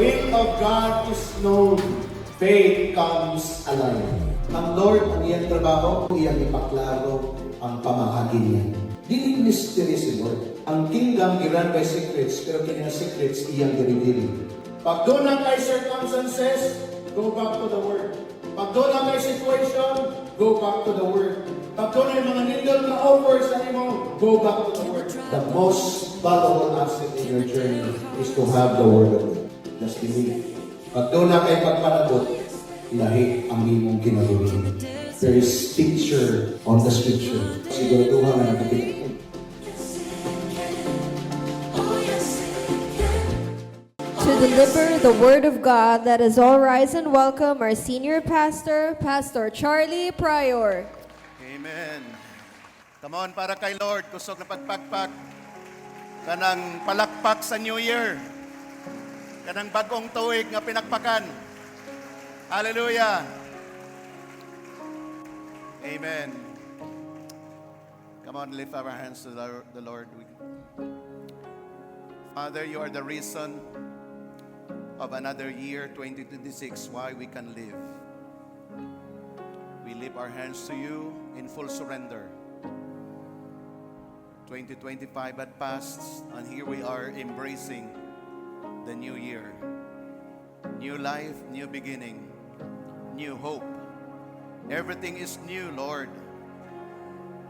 will of God is known, faith comes alive. Ang Lord, ang iyang trabaho, iyang ipaklaro ang pamahagi niya. Dili mystery si Lord. Ang kingdom giran by secrets, pero kini secrets iyang i-reveal. Pag doon na kay circumstances, go back to the Word. Pag doon na kay situation, go back to the Word. Pag doon na mga nindot na offers sa imo, go back to the Word. The most valuable asset in your journey is to have the Word of God. Just believe. Pag doon na kay pagpanabot, lahi ang imong ginagawin. There is picture on the scripture. Siguraduhan na nakikita. To deliver the Word of God, let us all rise and welcome our senior pastor, Pastor Charlie Pryor. Amen. Come on, para kay Lord, kusog na pagpagpag. Kanang palakpak sa New Year. Kanang bagong tuig nga pinakpakan. Hallelujah. Amen. Come on, lift our hands to the Lord. Father, you are the reason of another year, 2026, why we can live. We lift our hands to you in full surrender. 2025 had passed, and here we are embracing the new year. New life, new beginning, new hope. Everything is new, Lord,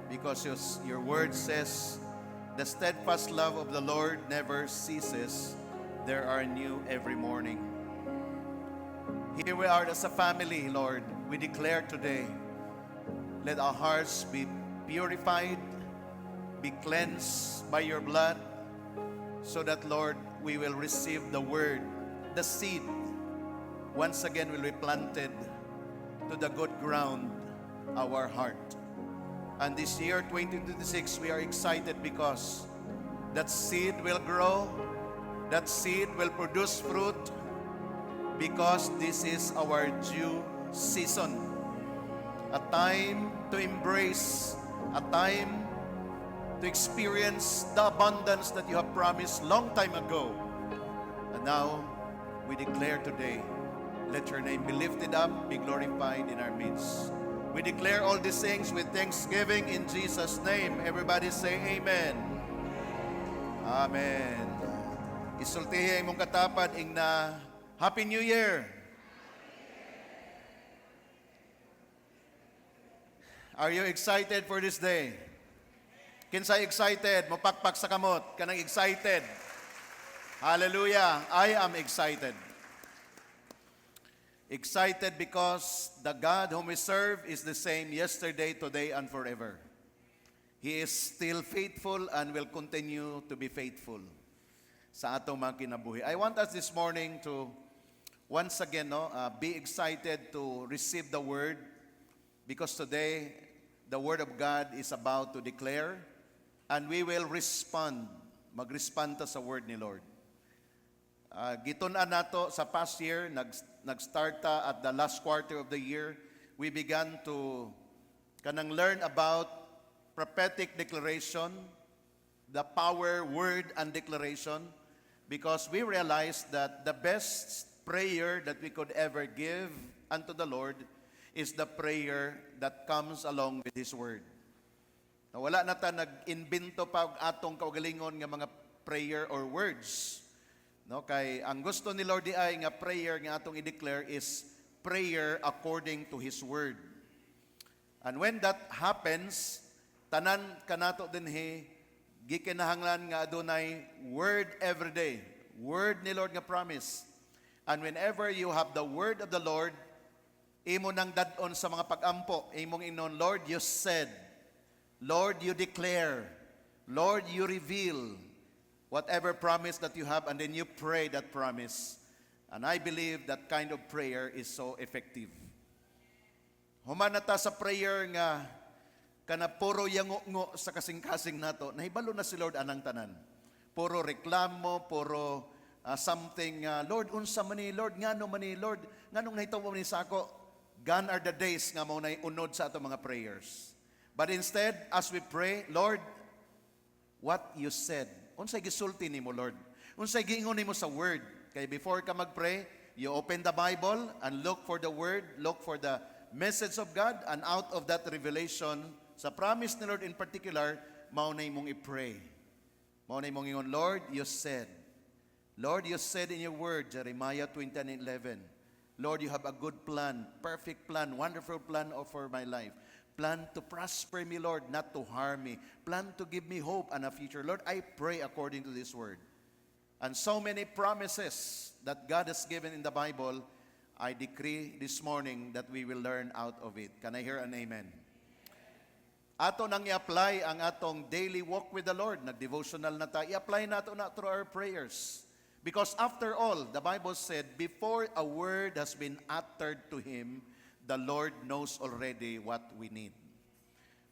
because your word says, the steadfast love of the Lord never ceases. There are new every morning. Here we are as a family, Lord. We declare today, let our hearts be purified, be cleansed by your blood, so that, Lord, we will receive the word, the seed, once again will be planted to the good ground, our heart. And this year, 2026, we are excited because that seed will grow, that seed will produce fruit, because this is our due season. A time to embrace, a time to experience the abundance that you have promised long time ago. And now, we declare today, let your name be lifted up, be glorified in our midst. We declare all these things with thanksgiving in Jesus' name. Everybody say amen. Amen. Isultihi imong katapad ing na Happy New Year. Are you excited for this day? Kinsay excited? Mapakpak sa kamot. Kanang excited. Hallelujah. I am excited. Excited because the God whom we serve is the same yesterday, today, and forever. He is still faithful and will continue to be faithful sa atong mga kinabuhi. I want us this morning to once again be excited to receive the word, because today the word of God is about to declare and we will respond. Mag-respond ta sa word ni Lord. Gitun-an nato sa past year, nag-start ta at the last quarter of the year. We began to kanang learn about prophetic declaration, the power, word, and declaration, because we realized that the best prayer that we could ever give unto the Lord is the prayer that comes along with His word. Wala na ta nag-invento pa atong kaugalingon nga mga prayer or words. No, kay ang gusto ni Lord ay nga prayer nga atong i-declare is prayer according to His word. And when that happens, tanan kanato dinhi gikinahanglan nga adunay word every day. Word ni Lord nga promise. And whenever you have the word of the Lord, imo nang dadon sa mga pag-ampo, imong inon, Lord, you said, Lord, you declare, Lord, you reveal whatever promise that you have, and then you pray that promise. And I believe that kind of prayer is so effective. Human na ta sa prayer nga kana puro yango-ngo sa kasing-kasing nato, nahibalo na si Lord anang tanan. Puro reklamo, puro something, Lord, unsa man ni, Lord, ngano man ni, Lord, nganong nahitaw mo ni sako? Gone are the days nga mo na unod sa ato mga prayers. But instead, as we pray, Lord, what you said, unsay gisulti nimo, Lord? Unsay giingon nimo sa word? Kaya before ka mag-pray, you open the Bible and look for the Word, look for the message of God, and out of that revelation, sa promise ni Lord in particular, maunay mong i-pray. Maunay mong ingon, Lord, you said in your word, Jeremiah 20:11, Lord, you have a good plan, perfect plan, wonderful plan for my life. Plan to prosper me, Lord, not to harm me. Plan to give me hope and a future. Lord, I pray according to this word. And so many promises that God has given in the Bible, I decree this morning that we will learn out of it. Can I hear an amen? Ato nang i-apply ang atong daily walk with the Lord. Nag-devotional na tayo. I-apply nato na through our prayers. Because after all, the Bible said, before a word has been uttered to Him, the Lord knows already what we need.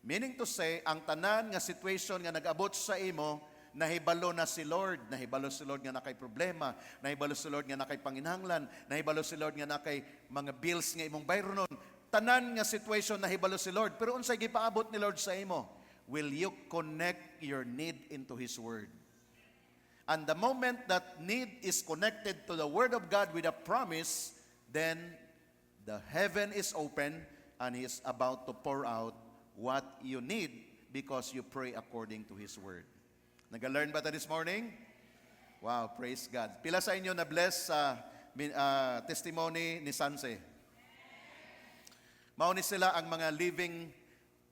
Meaning to say, ang tanan nga situation nga nag-abot sa imo, nahibalo na si Lord. Nahibalo si Lord nga nakay problema. Nahibalo si Lord nga nakay panginhanglan. Nahibalo si Lord nga nakay mga bills nga imong bayronon. Tanan nga situation nahibalo si Lord. Pero unsay gipaabot ni Lord sa imo? Will you connect your need into His Word? And the moment that need is connected to the Word of God with a promise, then the heaven is open and He is about to pour out what you need because you pray according to His Word. Nag-learn ba tayo this morning? Wow, praise God. Pila sa inyo na-bless sa testimony ni Sanse? Mauni sila ang mga living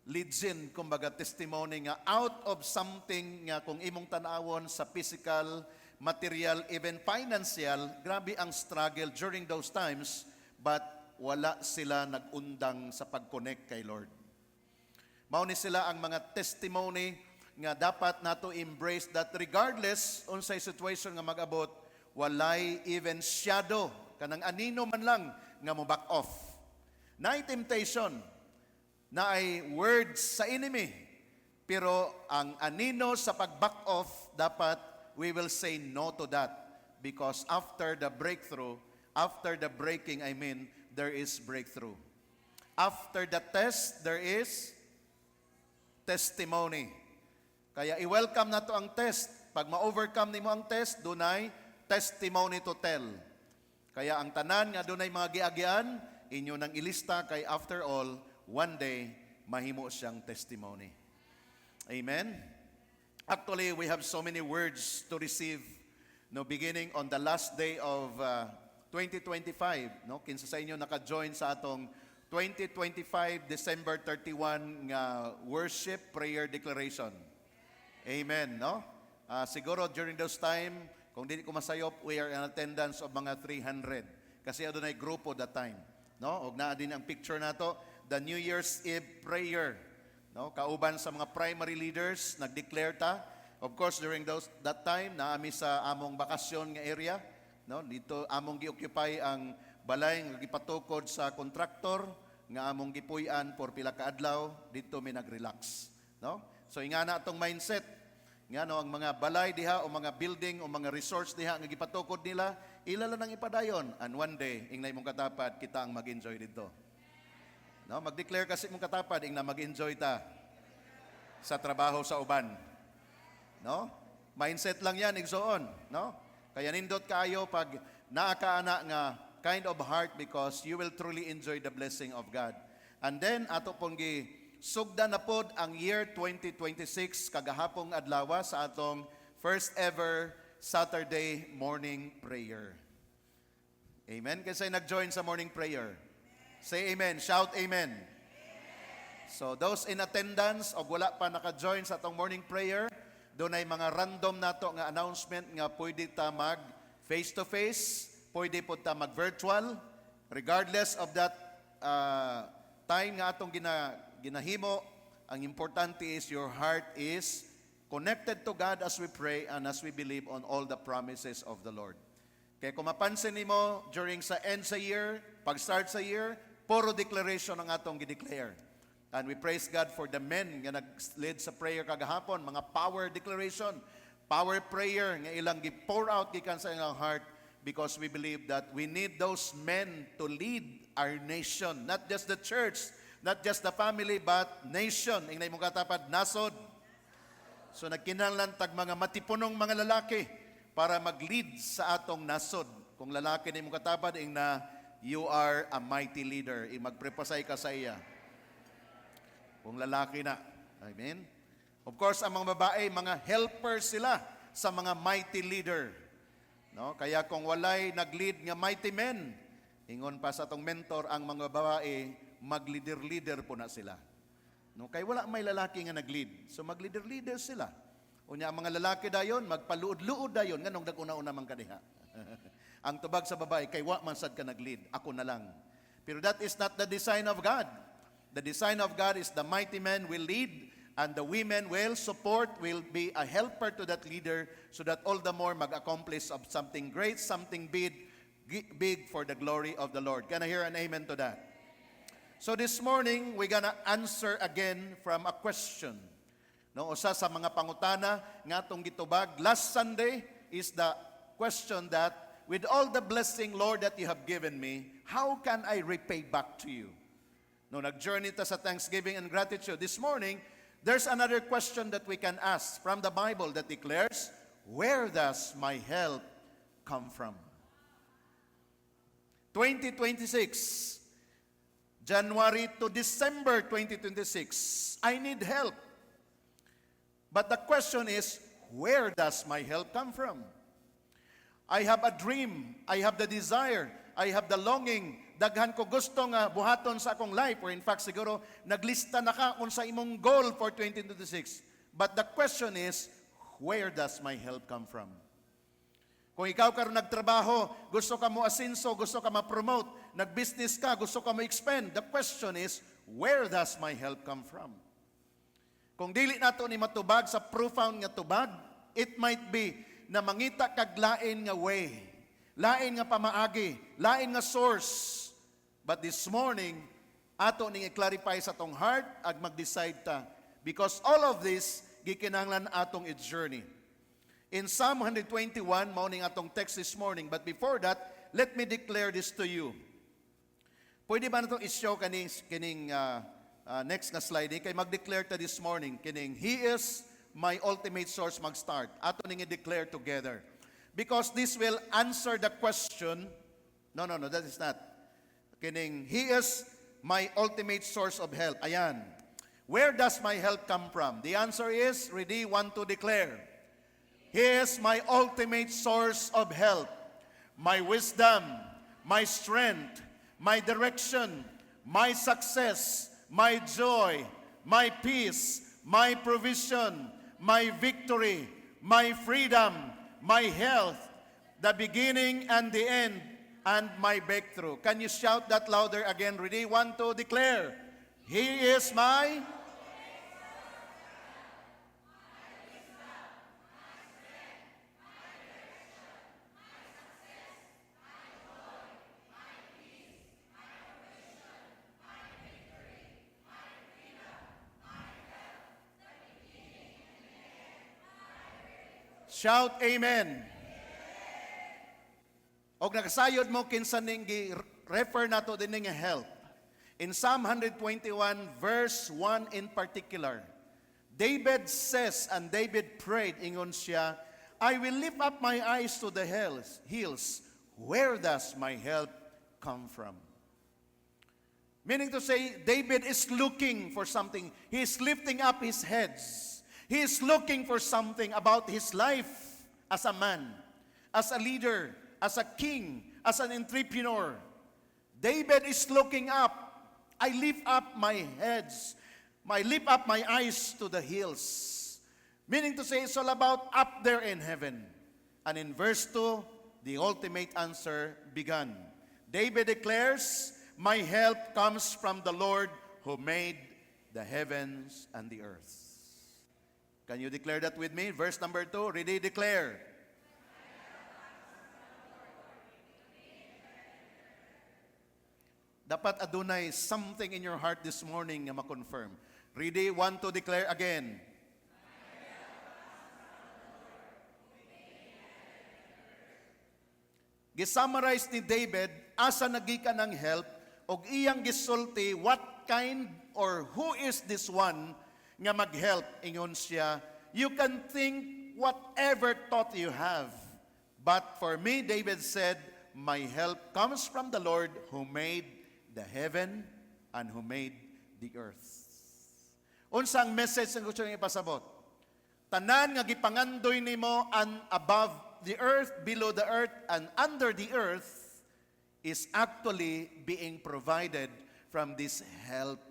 legend, kumbaga testimony nga out of something nga kung imong tanawon sa physical, material, even financial, grabe ang struggle during those times, but wala sila nag-undang sa pag-connect kay Lord. Mauni sila ang mga testimony nga dapat nato embrace that regardless unsay situation nga mag-abot, walay even shadow kanang anino man lang nga mo back off. Na temptation, na ay words sa enemy, pero ang anino sa pag-back off, dapat we will say no to that because after the breakthrough, after the breaking, there is breakthrough. After the test, there is testimony. Kaya i-welcome na to ang test. Pag ma-overcome nimo ang test, dunay testimony to tell. Kaya ang tanan nga dunay mga giagian, inyo nang ilista kay after all, one day, mahimo siyang testimony. Amen? Actually, we have so many words to receive, no, beginning on the last day of 2025. No? Kinsa sa inyo naka-join sa atong 2025 December 31 nga worship prayer declaration. Amen, no? Siguro during those time, kung di ko masayop, we are in attendance of mga 300. Kasi adunay grupo that time. No? Og naa din ang picture nato, the New Year's Eve prayer. No? Kauban sa mga primary leaders, nag-declare ta. Of course, during that time, naami sa among bakasyon nga area. No? Dito among gi-occupy ang balay nga gipatukod sa kontraktor nga among gipuy-an for pila ka adlaw. Dito mi nag-relax. No? So ingana atong mindset nga no, ang mga balay diha o mga building o mga resorts diha nga gipatukod nila, ilala nang ipadayon, and one day ingnay mong katapad kita ang mag-enjoy dito. No, mag-declare kasi mong katapad ingna mag-enjoy ta sa trabaho sa uban. No? Mindset lang yan igsoon, no? Kaya nindot kaayo pag naa ka ana nga kind of heart because you will truly enjoy the blessing of God. And then ato pong sugda na pod ang year 2026 kagahapong adlaw sa atong first ever Saturday morning prayer. Amen. Kasi nag-join sa morning prayer. Say amen. Shout amen. So those in attendance o wala pa naka-join sa atong morning prayer, doon ay mga random nato nga announcement nga pwede ta mag face to face, pwede po ta mag virtual, regardless of that time nga atong ginahimo. Ang importante is your heart is connected to God as we pray and as we believe on all the promises of the Lord. Kaya kung mapansin nimo during sa end sa year, pag-start sa year, puro declaration ang atong gideclare. And we praise God for the men nga nag-lead sa prayer kagahapon, mga power declaration, power prayer nga ilang gi-pour out gikan sa ilang heart because we believe that we need those men to lead our nation, not just the church, not just the family, but nation. Ingnay mong katapad, nasod. So nagkinahanglan tag mga matipunong mga lalaki, para mag-lead sa atong nasod. Kung lalaki ni mong katabad, na you are a mighty leader. Magprepasay ka sa iya. Kung lalaki na. Amen? Of course, ang mga babae, mga helpers sila sa mga mighty leader. No? Kaya kung walay nag-lead nga mighty men, ingon pa sa atong mentor, ang mga babae, mag-leader-leader po na sila. No? Kaya wala may lalaki nga nag-lead. So mag-leader-leader sila. Unya ang mga lalaki dayon, magpaluod-luod dayon, nganong dag-una-una man kadiha. Ang tubag sa babae, kay wa man sad ka nag-lead, ako na lang. Pero that is not the design of God. The design of God is the mighty men will lead, and the women will support, will be a helper to that leader, so that all the more mag-accomplish of something great, something big for the glory of the Lord. Can I hear an amen to that? So this morning, we're gonna answer again from a question. No, usa sa mga pangutana nga atong gitubag last Sunday is the question that, with all the blessing, Lord, that you have given me, how can I repay back to you? No, nag-journey ta sa thanksgiving and gratitude. This morning, there's another question that we can ask from the Bible that declares, where does my help come from? 2026, January to December 2026, I need help. But the question is, where does my help come from? I have a dream, I have the desire, I have the longing, daghan ko gusto nga buhaton sa akong life, or in fact siguro naglista na ka kung sa imong goal for 2026. But the question is, where does my help come from? Kung ikaw karon nagtrabaho, gusto ka mo asenso, gusto ka ma-promote, nag-business ka, gusto ka mo expand, the question is, where does my help come from? Kung dili nato ni matubag sa profound nga tubag, it might be na mangita kag lain nga way, lain nga pamaagi, lain nga source. But this morning, ato ning i-clarify sa tong heart ag mag-decide ta, because all of this gikinahanglan atong i-journey. In Psalm 121, mao ning atong text this morning, but before that, let me declare this to you. Pwede ba natong i-show kining next na slide, kay mag-declare ta this morning kining He is my ultimate source. Mag-start ato ning i-declare together, because this will answer the question. No, that is not kining He is my ultimate source of help. Ayan, where does my help come from? The answer is, ready, one to declare, He is my ultimate source of help, my wisdom, my strength, my direction, my success, my joy, my peace, my provision, my victory, my freedom, my health, the beginning and the end, and my breakthrough. Can you shout that louder again? Ready? 1, 2, declare. He is my... Shout amen. Og nakasayod mo kinsa ning refer nato din nga help. In Psalm 121 verse 1 in particular, David says, and David prayed, ingon siya, I will lift up my eyes to the hills. Where does my help come from? Meaning to say, David is looking for something. He is lifting up his heads. He is looking for something about his life as a man, as a leader, as a king, as an entrepreneur. David is looking up. I lift up my heads. I lift up my eyes to the hills. Meaning to say, it's all about up there in heaven. And in verse 2, the ultimate answer began. David declares, my help comes from the Lord who made the heavens and the earth. Can you declare that with me? Verse number 2, ready, declare. Dapat adunay something in your heart this morning na ma-confirm. Ready, 1, 2, declare again. Gisummarize ni David asa nagikan ng help og iyang gisulti what kind or who is this one nga mag-help. Ingon siya, you can think whatever thought you have. But for me, David said, my help comes from the Lord who made the heaven and who made the earth. Unsang message ang gusto niyong ipasabot? Tanan nga gipangandoy nimo and above the earth, below the earth, and under the earth is actually being provided from this help.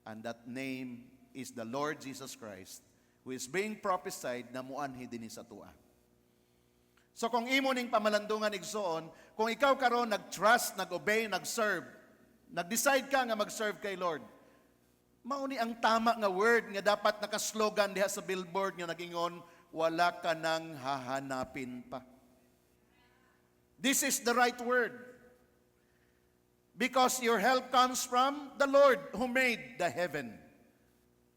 And that name is the Lord Jesus Christ, who is being prophesied na muanhi dinhi sa tua. So kung imo ning pamalandungan igsoon, kung ikaw karon nag-trust, nag-obey, nag-serve, nag-decide ka nga mag-serve kay Lord, mauni ang tama nga word nga dapat naka-slogan diha sa billboard nga nagingon, wala ka nang hahanapin pa. This is the right word. Because your help comes from the Lord who made the heaven.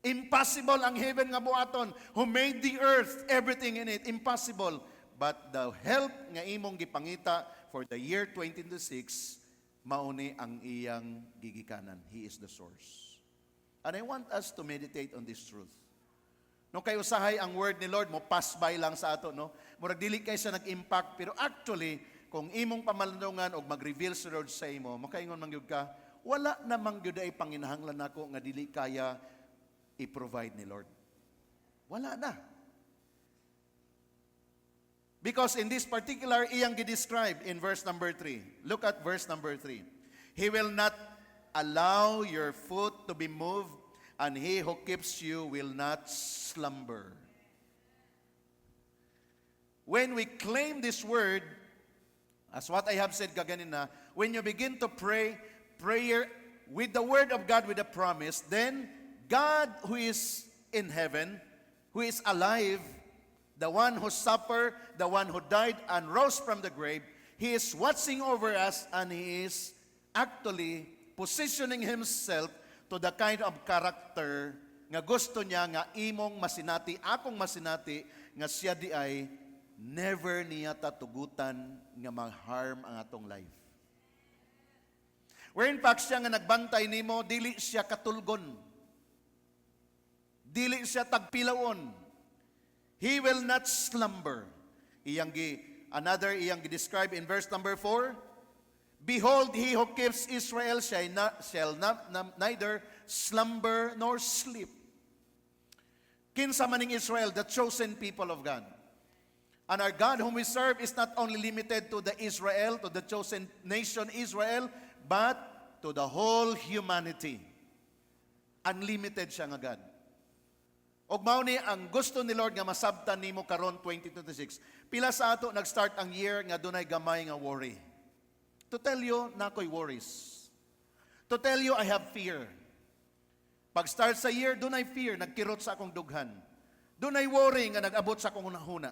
Impossible ang heaven nga buhaton, who made the earth, everything in it, impossible. But the help nga imong gipangita for the year 2026, mauni ang iyang gigikanan. He is the source. And I want us to meditate on this truth. No kay usahay ang word ni Lord mo pass by lang sa ato, no? Murag dili kay sa nag-impact, pero actually kung imong pamalandungan og mag-reveal sa Lord sa imo, makaingon man gyud ka, wala namang gyud ay panginahanglan nako nga dili kaya i-provide ni Lord. Wala na. Because in this particular iyang gi-describe in verse number 3. Look at verse number 3. He will not allow your foot to be moved, and he who keeps you will not slumber. When we claim this word, as what I have said kaganina, when you begin to pray, prayer with the word of God, with a promise, then God who is in heaven, who is alive, the one who suffered, the one who died and rose from the grave, He is watching over us and He is actually positioning Himself to the kind of character nga gusto niya nga imong masinati, akong masinati, nga siya di ay never niya tatugutan nga mag-harm ang atong life. Where in fact siya nga nagbantay nimo, dili siya katulgon. Dili siya tagpilawon. He will not slumber. Another iyang describe in verse number 4. Behold, he who keeps Israel shall neither slumber nor sleep. Kinsa maning Israel, the chosen people of God. And our God whom we serve is not only limited to the Israel, to the chosen nation Israel, but to the whole humanity. Unlimited siya nga God. Og mao ni ang gusto ni Lord nga masabtan nimo karon 2026. Pila sa ato nag-start ang year nga dunay gamay nga worry. To tell you, nakoy worries. To tell you, I have fear. Pag start sa year, dunay fear, nagkirot sa akong dughan. Dunay worry nga nag-abot sa akong hunahuna.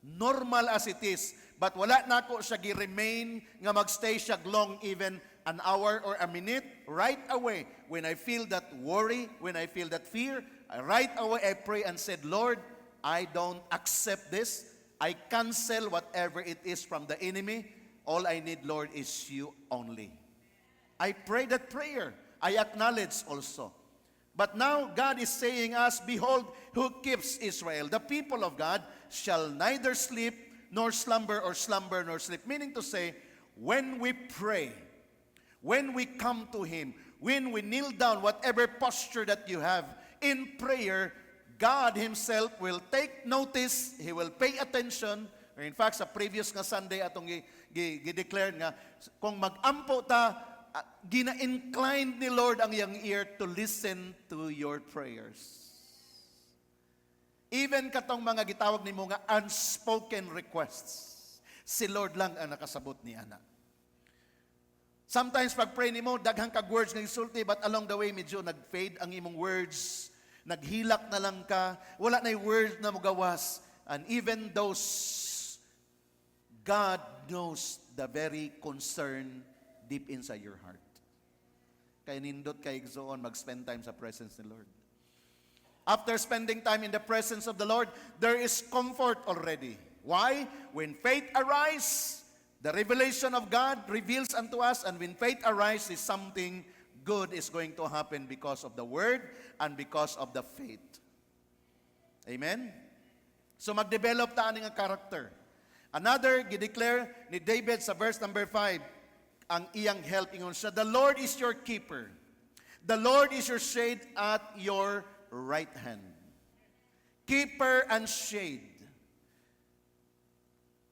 Normal as it is, but wala nako siya gi-remain nga magstay siya long even an hour or a minute. Right away, when I feel that worry, when I feel that fear, right away I pray and said, Lord, I don't accept this. I cancel whatever it is from the enemy. All I need, Lord, is you only. I pray that prayer. I acknowledge also. But now God is saying us, behold, who keeps Israel? The people of God shall neither sleep nor slumber or slumber nor sleep. Meaning to say, when we pray, when we come to Him, when we kneel down, whatever posture that you have in prayer, God Himself will take notice, He will pay attention. Or in fact, sa previous nga Sunday atong gi-declare nga, kung mag-ampo ta, gina-incline ni Lord ang iyang ear to listen to your prayers. Even katong mga gitawag ni mo nga unspoken requests, si Lord lang ang nakasabot ni ana. Sometimes pag pray ni mo, daghang kag words nga isulti, but along the way medyo nag-fade ang imong words, naghilak na lang ka, wala na yung words na mugawas, and even those, God knows the very concern deep inside your heart. Kaya nindot kay igsoon mag-spend time sa presence ni Lord. After spending time in the presence of the Lord, there is comfort already. Why? When faith arises, the revelation of God reveals unto us, and when faith arises, something good is going to happen because of the word and because of the faith. Amen? So mag-develop ta nga character. Another, gideclare ni David sa verse number 5, ang iyang help, ingon siya, the Lord is your keeper. The Lord is your shade at your right hand. Keeper and shade.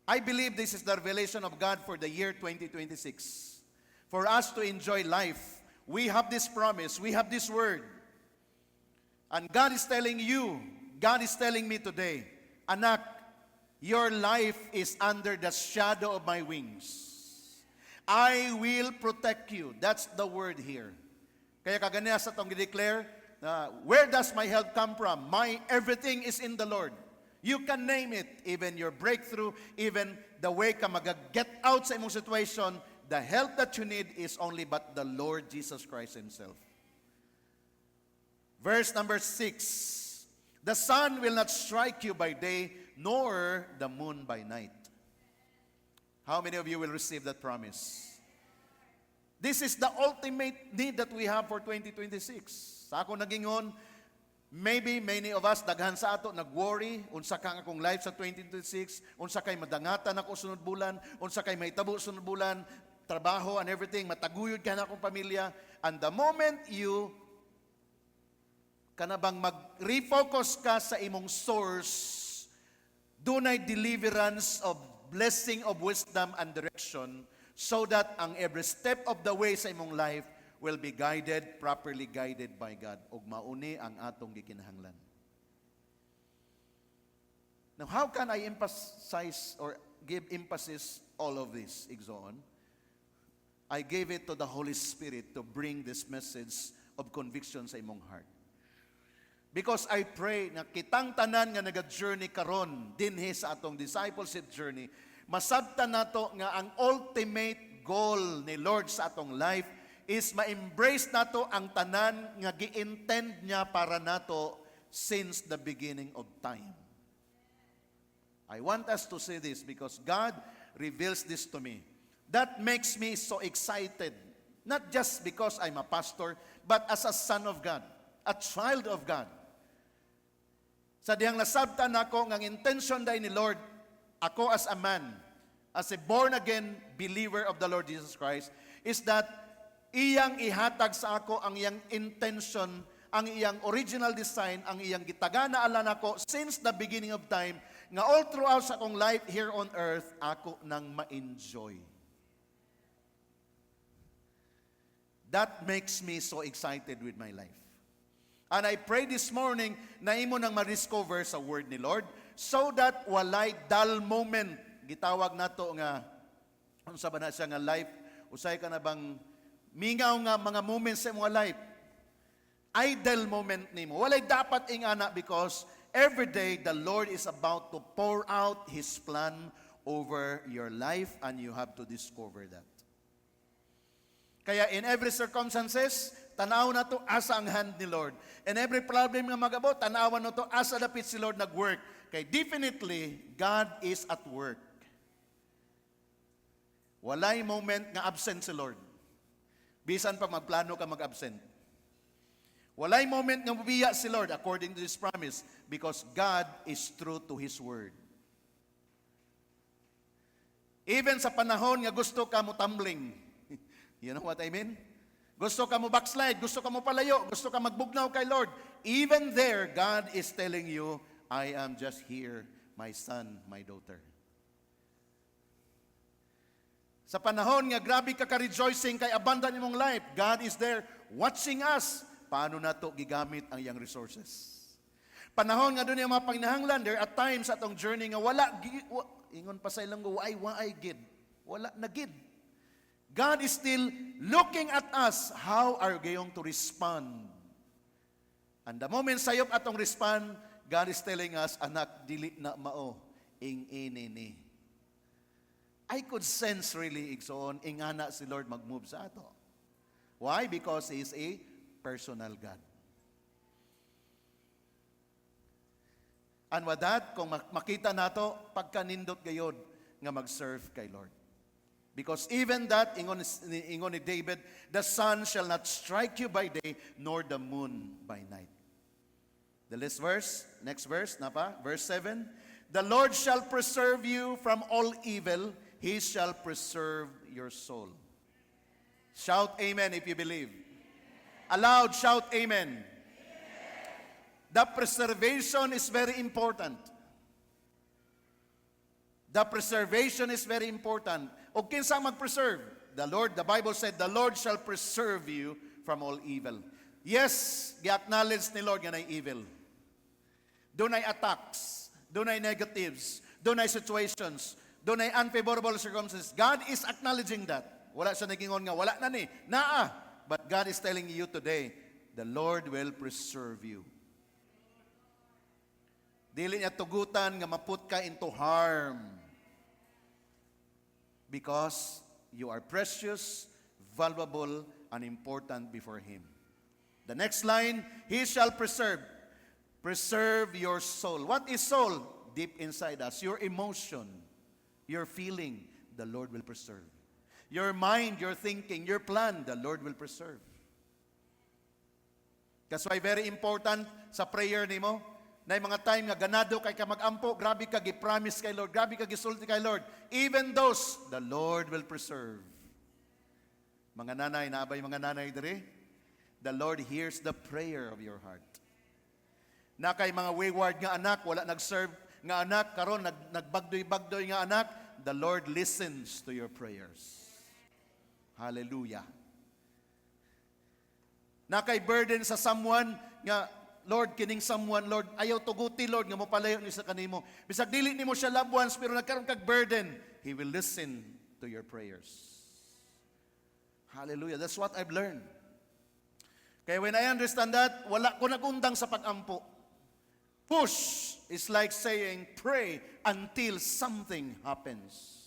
I believe this is the revelation of God for the year 2026. For us to enjoy life, we have this promise, we have this word. And God is telling you, God is telling me today, anak, your life is under the shadow of my wings. I will protect you. That's the word here. Kaya kaganya sa itong declare, where does my help come from? My everything is in the Lord. You can name it, even your breakthrough, even the way ka mag-get out sa imong situation, the help that you need is only but the Lord Jesus Christ Himself. Verse number 6, the sun will not strike you by day, nor the moon by night. How many of you will receive that promise? This is the ultimate need that we have for 2026. Sa ako nagingon, maybe many of us, daghan sa ato, nag-worry, unsa kang akong life sa 2026, unsa kay madangatan ako sunod bulan, unsa kay mahitabo sunod bulan, trabaho and everything, mataguyod ka na akong pamilya. And the moment you kanabang mag-refocus ka sa imong source, dunay deliverance of blessing of wisdom and direction, so that ang every step of the way sa imong life will be guided, properly guided by God. Ug mauni ang atong gikinahanglan. Now, how can I emphasize or give emphasis all of this, Igzoon? I gave it to the Holy Spirit to bring this message of conviction sa imong heart. Because I pray na kitang tanan nga naga-journey karon dinhi sa atong discipleship journey, masabtan nato nga ang ultimate goal ni Lord sa atong life is ma-embrace nato ang tanan nga gi-intend niya para nato since the beginning of time. I want us to see this because God reveals this to me. That makes me so excited, not just because I'm a pastor, but as a son of God, a child of God. Sa diyang nasabtan ako ng intention dahil ni Lord, ako as a man, as a born-again believer of the Lord Jesus Christ, is that iyang ihatag sa ako ang iyang intention, ang iyang original design, ang iyang gitagana alan ako since the beginning of time, nga all throughout sa akong life here on earth, ako nang ma-enjoy. That makes me so excited with my life. And I pray this morning na imo nang ma-discover sa word ni Lord so that walay dull moment. Gitawag nato nga unsa ba na siya nga life, usay ka na bang mingaw nga mga moments sa imong life. Idle moment nimo. Walay dapat ingana because every day the Lord is about to pour out His plan over your life and you have to discover that. Kaya in every circumstances, tanaw na to asa ang hand ni Lord. And every problem nga magabot, tanawan na to asa dapit si Lord nag-work. Kaya definitely, God is at work. Walay moment nga absent si Lord. Bisan pa magplano ka mag-absent. Walay moment nga bubiya si Lord according to His promise because God is true to His word. Even sa panahon nga gusto ka mo tumbling, you know what I mean? Gusto ka mo backslide, gusto ka mo palayo, gusto ka magbugnaw kay Lord. Even there, God is telling you, I am just here, my son, my daughter. Sa panahon nga grabe ka ka-rejoicing kay abundant imong life, God is there watching us. Paano na to gigamit ang iyang resources? Panahon nga doon yung mga panginahanglan, there are times atong journey nga ingon pa sa ilang go, why gid? Wala na gid. God is still looking at us. How are we going to respond? And the moment sayop atong respond, God is telling us, anak, dili na mao, ing-inini. I could sense really, Igsoon, ingana si Lord mag-move sa ato. Why? Because He is a personal God. And with that, kung makita nato, pagkanindot gayod nga mag-serve kay Lord. Because even that, ingon ni David, the sun shall not strike you by day, nor the moon by night. The next verse, napa? Verse 7. The Lord shall preserve you from all evil. He shall preserve your soul. Shout amen if you believe. Aloud, shout amen. The preservation is very important. The preservation is very important. O kinsa mag-preserve? The Lord, the Bible said, the Lord shall preserve you from all evil. Yes, gi-acknowledge ni Lord nga na evil. Doon ay attacks, doon ay negatives, doon ay situations, doon ay unfavorable circumstances. God is acknowledging that. Wala siya nagingon nga, wala na ni, naa. But God is telling you today, the Lord will preserve you. Dili niya tugutan nga maput ka into harm. Because you are precious, valuable, and important before Him. The next line, He shall preserve. Preserve your soul. What is soul? Deep inside us. Your emotion, your feeling, the Lord will preserve. Your mind, your thinking, your plan, the Lord will preserve. That's why very important sa prayer nimo, na mga time nga ganado kay ka magampo, grabe ka gi-promise kay Lord, grabe ka gisulti kay Lord. Even those, the Lord will preserve. Mga nanay, naabay mga nanay diri, the Lord hears the prayer of your heart. Na kay mga wayward nga anak, wala nag-serve nga anak, karon nagbagdoy-bagdoy nga anak, the Lord listens to your prayers. Hallelujah. Na kay burden sa someone nga, Lord, kining someone, Lord, ayaw tuguti, Lord, nga mo palayo ni sa kanimo. Bisag dili nimo siya loved ones, pero nagkaroon kag burden, He will listen to your prayers. Hallelujah. That's what I've learned. Kaya when I understand that, wala ko nagundang sa pag-ampo. Push is like saying, pray until something happens.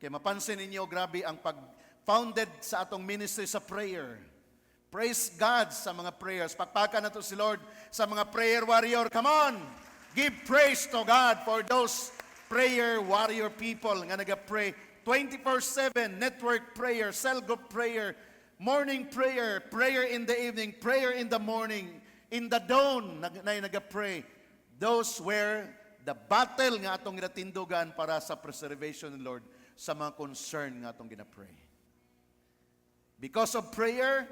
Kaya mapansin ninyo, grabe ang pag-founded sa atong ministry sa prayer. Praise God sa mga prayers. Pakpakan na to si Lord sa mga prayer warrior. Come on! Give praise to God for those prayer warrior people nga nag-pray 24/7, network prayer, cell group prayer, morning prayer, prayer in the evening, prayer in the morning, in the dawn na nag-pray. Those were the battle nga atong ginatindugan para sa preservation ng Lord sa mga concern nga atong gina-pray. Because of prayer,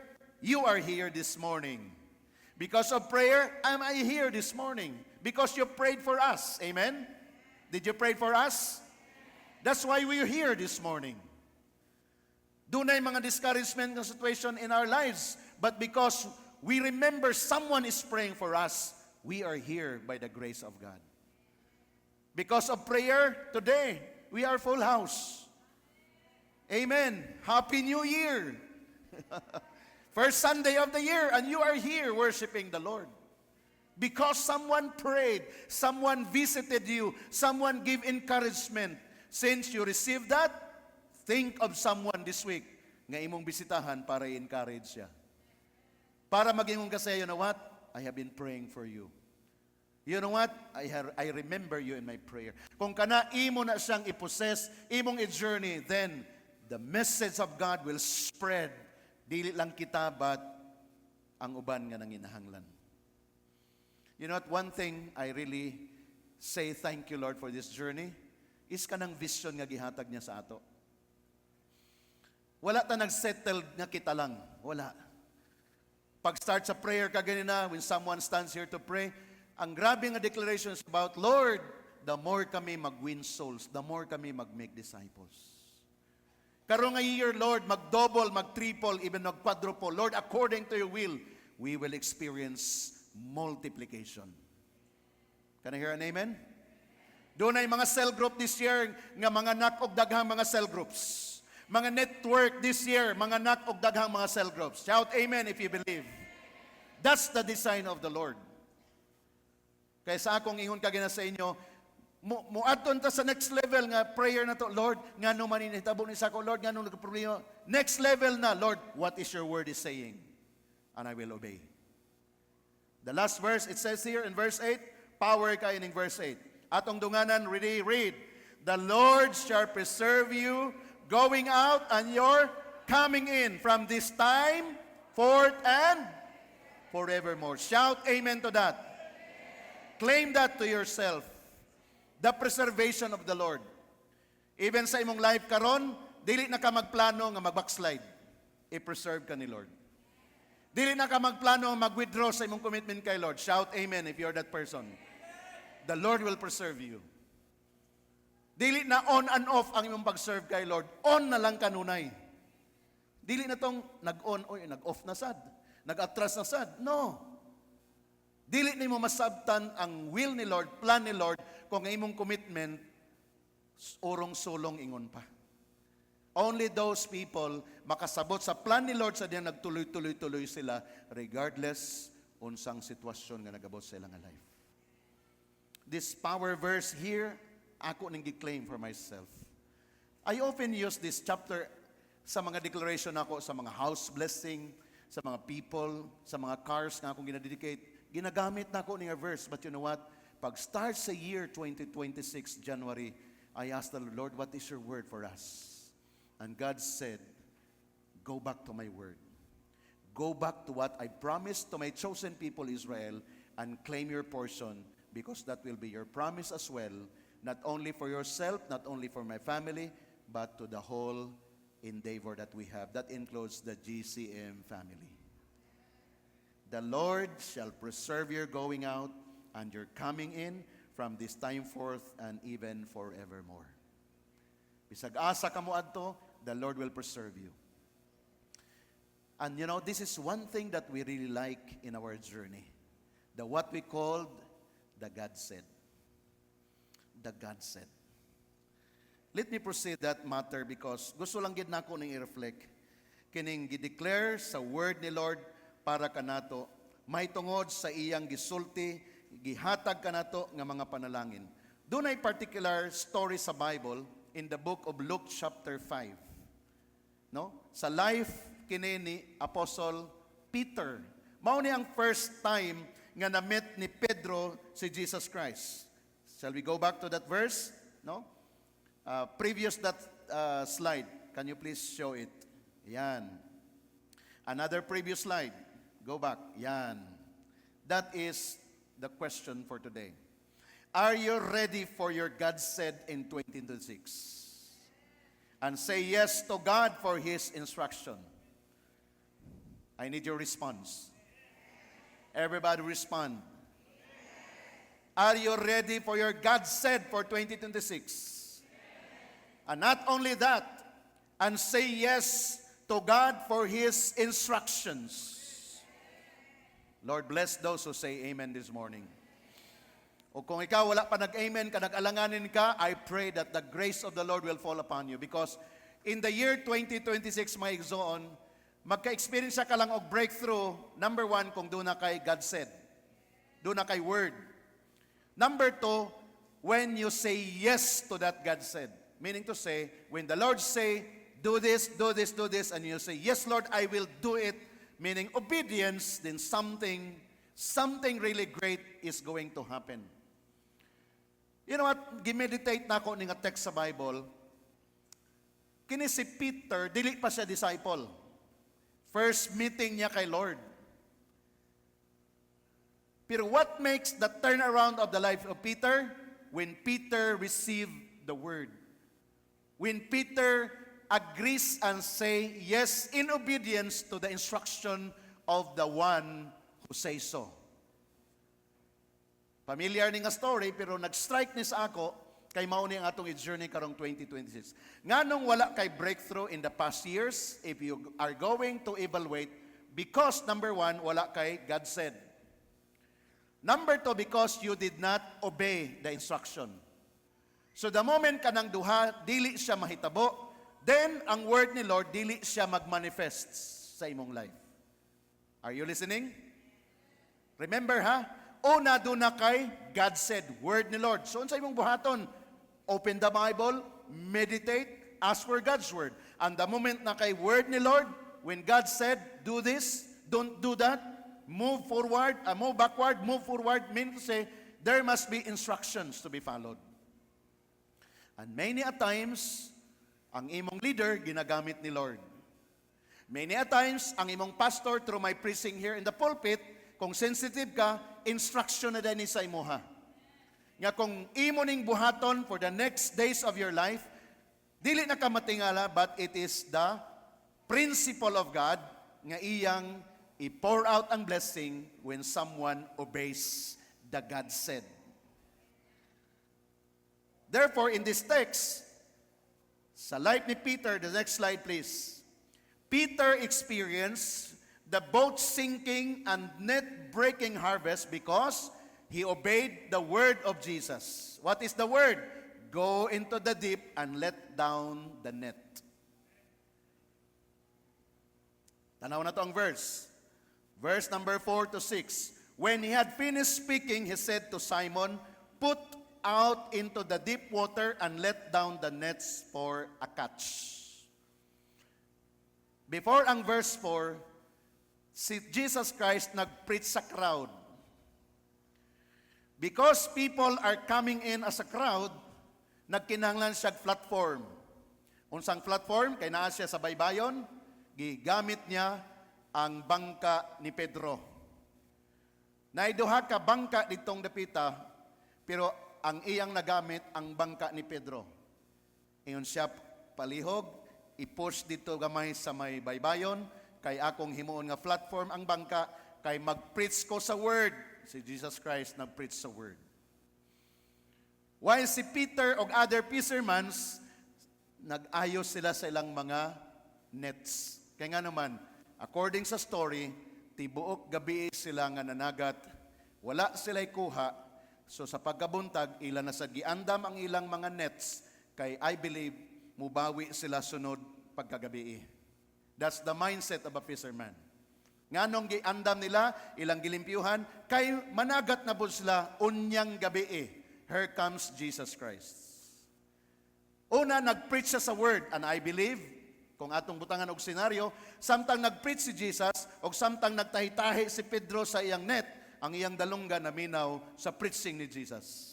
you are here this morning. Because of prayer, am I here this morning? Because you prayed for us. Amen? Did you pray for us? That's why we're here this morning. Dunay mga discouragement ng situation in our lives, but because we remember someone is praying for us, we are here by the grace of God. Because of prayer, today, we are full house. Amen. Happy New Year. First Sunday of the year, and you are here worshiping the Lord. Because someone prayed, someone visited you, someone gave encouragement. Since you received that, think of someone this week nga imong bisitahan para i-encourage siya. Para maging kasi, you know what? I have been praying for you. You know what? I remember you in my prayer. Kung kana imo na siyang i-possess, imong i-journey, then the message of God will spread. Dili lang kita, but ang uban nga nanginahanglan. You know what? One thing I really say thank you, Lord, for this journey is kanang vision nga gihatag niya sa ato. Wala ta nag-settle nga kita lang. Wala. Pag-start sa prayer ka ganina, when someone stands here to pray, ang grabe nga declarations about, Lord, the more kami mag-win souls, the more kami mag-make disciples. Karong nga year, Lord, mag-double, mag-triple, even mag-quadruple. Lord, according to your will, we will experience multiplication. Can I hear an amen? Doon ay mga cell group this year, nga mga nak og daghang mga cell groups. Mga network this year, mga nak og daghang mga cell groups. Shout amen if you believe. That's the design of the Lord. Kaya sa akong ingon kagina sa inyo, muadton ta sa next level nga prayer na to, Lord, ngano man initabo ni sa ko, Lord, ngano nagproblema. Next level na, Lord, what is your word is saying? And I will obey. The last verse, it says here in verse 8, power kayo in verse 8. Atong dunganan, read. The Lord shall preserve you going out and your coming in from this time forth and forevermore. Shout amen to that. Claim that to yourself. The preservation of the Lord. Even sa imong life karon, dili na ka magplano nga mag-backslide. I-preserve ka ni Lord. Dili na ka magplano mag-withdraw sa imong commitment kay Lord. Shout amen if you're that person. The Lord will preserve you. Dili na on and off ang imong pag-serve kay Lord. On na lang kanunay. Dili na tong nag-on, nag-off na sad. Nag-atras na sad. No. Dili ni mo masabtan ang will ni Lord, plan ni Lord, kung ang imong commitment, urong sulong ingon pa. Only those people makasabot sa plan ni Lord sa diyan nagtuloy-tuloy-tuloy sila regardless unsang sitwasyon nga nagabot sa ilang life. This power verse here, ako ning gi-claim for myself. I often use this chapter sa mga declaration ako, sa mga house blessing, sa mga people, sa mga cars nga akong ginadedicate. Ginagamit na ako nga verse. But you know what? Pag start sa year 2026, January, I asked the Lord, what is your word for us? And God said, go back to my word. Go back to what I promised to my chosen people Israel and claim your portion, because that will be your promise as well, not only for yourself, not only for my family, but to the whole endeavor that we have. That includes the GCM family. The Lord shall preserve your going out and your coming in from this time forth and even forevermore. Bisag asa ka mo adto, the Lord will preserve you. And you know, this is one thing that we really like in our journey. The what we called the God said. The God said. Let me proceed that matter because gusto lang gid nako ning i-reflect kining gi-declare sa word ni Lord para kanato may tungod sa iyang gisulti, gihatag kanato nga mga panalangin. Dunay particular story sa Bible in the book of Luke chapter 5. No? Sa life kini ni Apostle Peter. Mao ni ang first time nga na-meet ni Pedro si Jesus Christ. Shall we go back to that verse? No? Previous that slide. Can you please show it? Yan. Another previous slide. Go back. Yan. That is the question for today. Are you ready for your God said in 2026? And say yes to God for His instruction. I need your response. Everybody respond. Are you ready for your God said for 2026? And not only that, and say yes to God for His instructions. Lord, bless those who say amen this morning. O kung ikaw wala pa nag-amen ka, nag-alanganin ka, I pray that the grace of the Lord will fall upon you. Because in the year 2026, my exoon, magka-experience ka lang og breakthrough. Number one, kung doon na kay God said. Doon na kay word. Number two, when you say yes to that God said. Meaning to say, when the Lord say, do this, do this, do this, and you say, yes, Lord, I will do it, meaning obedience, then something really great is going to happen. You know what? Gimeditate na ako ng text sa Bible. Kini si Peter, dili pa siya disciple. First meeting niya kay Lord. Pero what makes the turnaround of the life of Peter? When Peter received the word. When Peter agrees and say yes in obedience to the instruction of the one who says so. Familiar ni nga story, pero nag-strike ni sa ako, kay mao ni ang atong journey karong 2026. Nganong wala kay breakthrough in the past years, if you are going to evaluate, because number one, wala kay God said. Number two, because you did not obey the instruction. So the moment ka nang duha, dili siya mahitabo, then ang word ni Lord, dili siya magmanifest sa imong life. Are you listening? Remember ha? Una doon na kay God said, word ni Lord. So sa imong buhaton, open the Bible, meditate, ask for God's word. And the moment na kay word ni Lord, when God said, do this, don't do that, move forward, move backward, move forward, means to say, there must be instructions to be followed. And many a times, ang imong leader, ginagamit ni Lord. Many a times, ang imong pastor, through my preaching here in the pulpit, kung sensitive ka, instruction na din sa imuha. nga kung imo ning buhaton for the next days of your life, dili na ka matingala, but it is the principle of God nga iyang i-pour out ang blessing when someone obeys the God said. Therefore, in this text, sa life ni Peter, the next slide please. Peter experienced the boat sinking and net-breaking harvest because he obeyed the word of Jesus. What is the word? Go into the deep and let down the net. Tanaw na to ang verse. Verse number 4 to 6. When he had finished speaking, he said to Simon, "Put out into the deep water and let down the nets for a catch." Before ang verse 4, si Jesus Christ nag-preach sa crowd. Because people are coming in as a crowd, nagkinahanglan siya platform. Unsang platform? Kay naa siya sa baybayon, gigamit niya ang bangka ni Pedro. Naiduha ka bangka ditong dapita, pero ang iyang nagamit ang bangka ni Pedro. Iyon siya palihog, i-push dito gamay sa may baybayon, kay akong himuon nga platform ang bangka, kay mag-preach ko sa word. Si Jesus Christ nag-preach sa word. While si Peter o other fishermen, nag-ayos sila sa ilang mga nets. Kaya nga naman, according sa story, tibuok gabi sila nga nanagat, wala sila'y kuha. So sa pagkabuntag, ilan na sa giandam ang ilang mga nets, kay I believe, mubawi sila sunod pagkagabi. That's the mindset of a fisherman. Nga nung giandam nila, ilang gilimpyuhan, kay managat na po sila unyang gabi. Here comes Jesus Christ. Una, nag-preach siya sa word, and I believe, kung atong butangan og senaryo, samtang nag-preach si Jesus, o samtang nagtahi-tahi si Pedro sa iyang net, ang iyang dalungga na minaw sa preaching ni Jesus.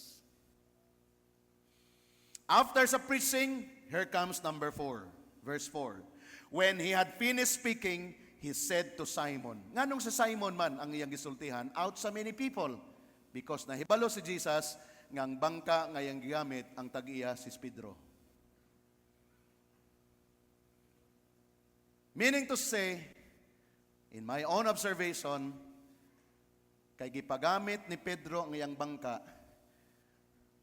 After sa preaching, here comes number 4, verse 4. When he had finished speaking, he said to Simon. Nganong sa Simon man ang iyang gisultihan, out sa many people, because nahibalo si Jesus, ngang bangka nga iyang gigamit ang tag-iya si Pedro. Meaning to say, in my own observation, kay gipagamit ni Pedro ang iyang bangka,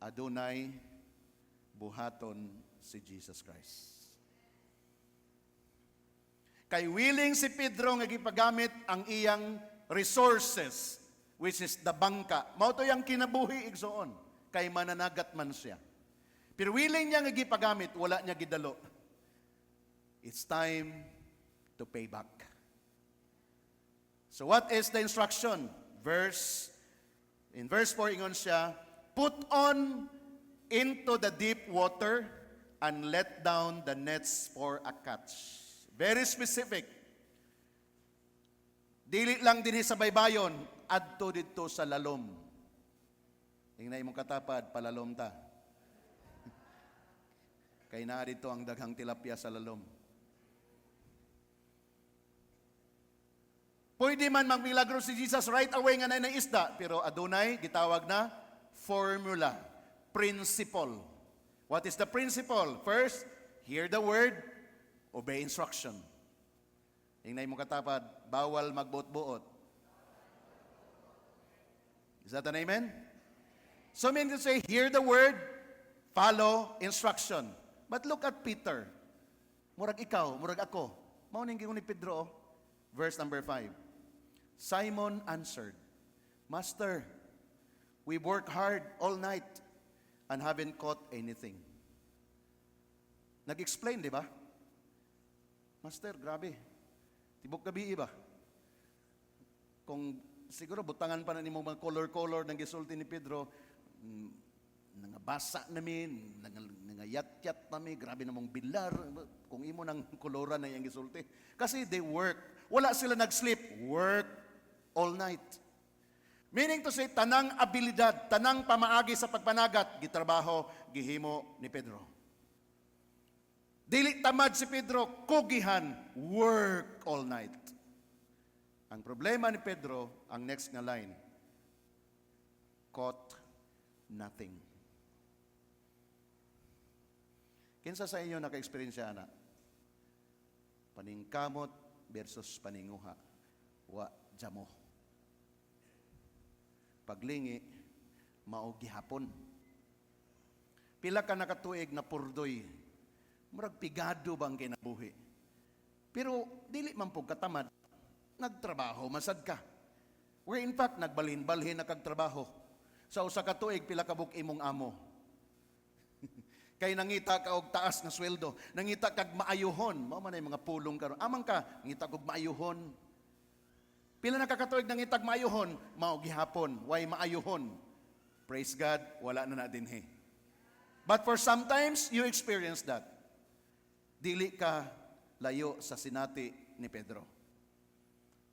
adunay buhaton si Jesus Christ. Kay willing si Pedro nga gipagamit ang iyang resources, which is the bangka. Mao to yang kinabuhi igsoon, kay mananagat man siya. Pero willing niya nga gipagamit, wala niya gidalo. It's time to pay back. So what is the instruction? In verse 4, ingon siya, put on into the deep water and let down the nets for a catch. Very specific. Dili lang dinhi sa baybayon, adto dito sa lalom. Ingna imong katapad, palalom ta. Kay naa dito ang daghang tilapia sa lalom. Pwede man magmilagro si Jesus right away nga na isda, pero adunay gitawag na formula, principle. What is the principle? First, hear the word, obey instruction. Ingnay mo katapad, bawal magbuot-buot. Is that an amen? So meaning to say, hear the word, follow instruction. But look at Peter. Murag ikaw, murag ako. Mao ning giingon ni Pedro, verse number 5. Simon answered, Master, we worked hard all night and haven't caught anything. Nag-explain, di ba? Master, grabe. Tibok gabi ba? Kung siguro butangan pa na ni mga color-color ng gisulti ni Pedro, nangabasa namin, nangayat-yat namin, grabe namang bilar, kung imo ng koloran na yung gisulti. Kasi they work. Wala sila nag-sleep. Work all night. Meaning to say, tanang abilidad, tanang pamaagi sa pagpanagat, gitrabaho, gihimo ni Pedro. Dili tamad si Pedro, kugihan, work all night. Ang problema ni Pedro, ang next nga line, caught nothing. Kinsa sa inyo naka-experience na paningkamot versus paninguha, wa jamo. Paglingi, mao gihapon. Pila ka nakatuig na purdoy, murag pigado bang kinabuhi. Pero dili man po katamad, nagtrabaho, masad ka. Where in fact, nagbalhin-balhin na kagtrabaho. Sa usa ka tuig, pila ka buk imong amo. Kay nangita ka og taas nga sweldo, nangita kag maayuhon, mao man ay mga pulong karon. Amang ka, ngita kog maayuhon. Pila na kakatuig nangitag maayuhon, mao gihapon, way maayuhon. Praise God, wala na dinhi. But for sometimes you experience that. Dili ka layo sa sinati ni Pedro.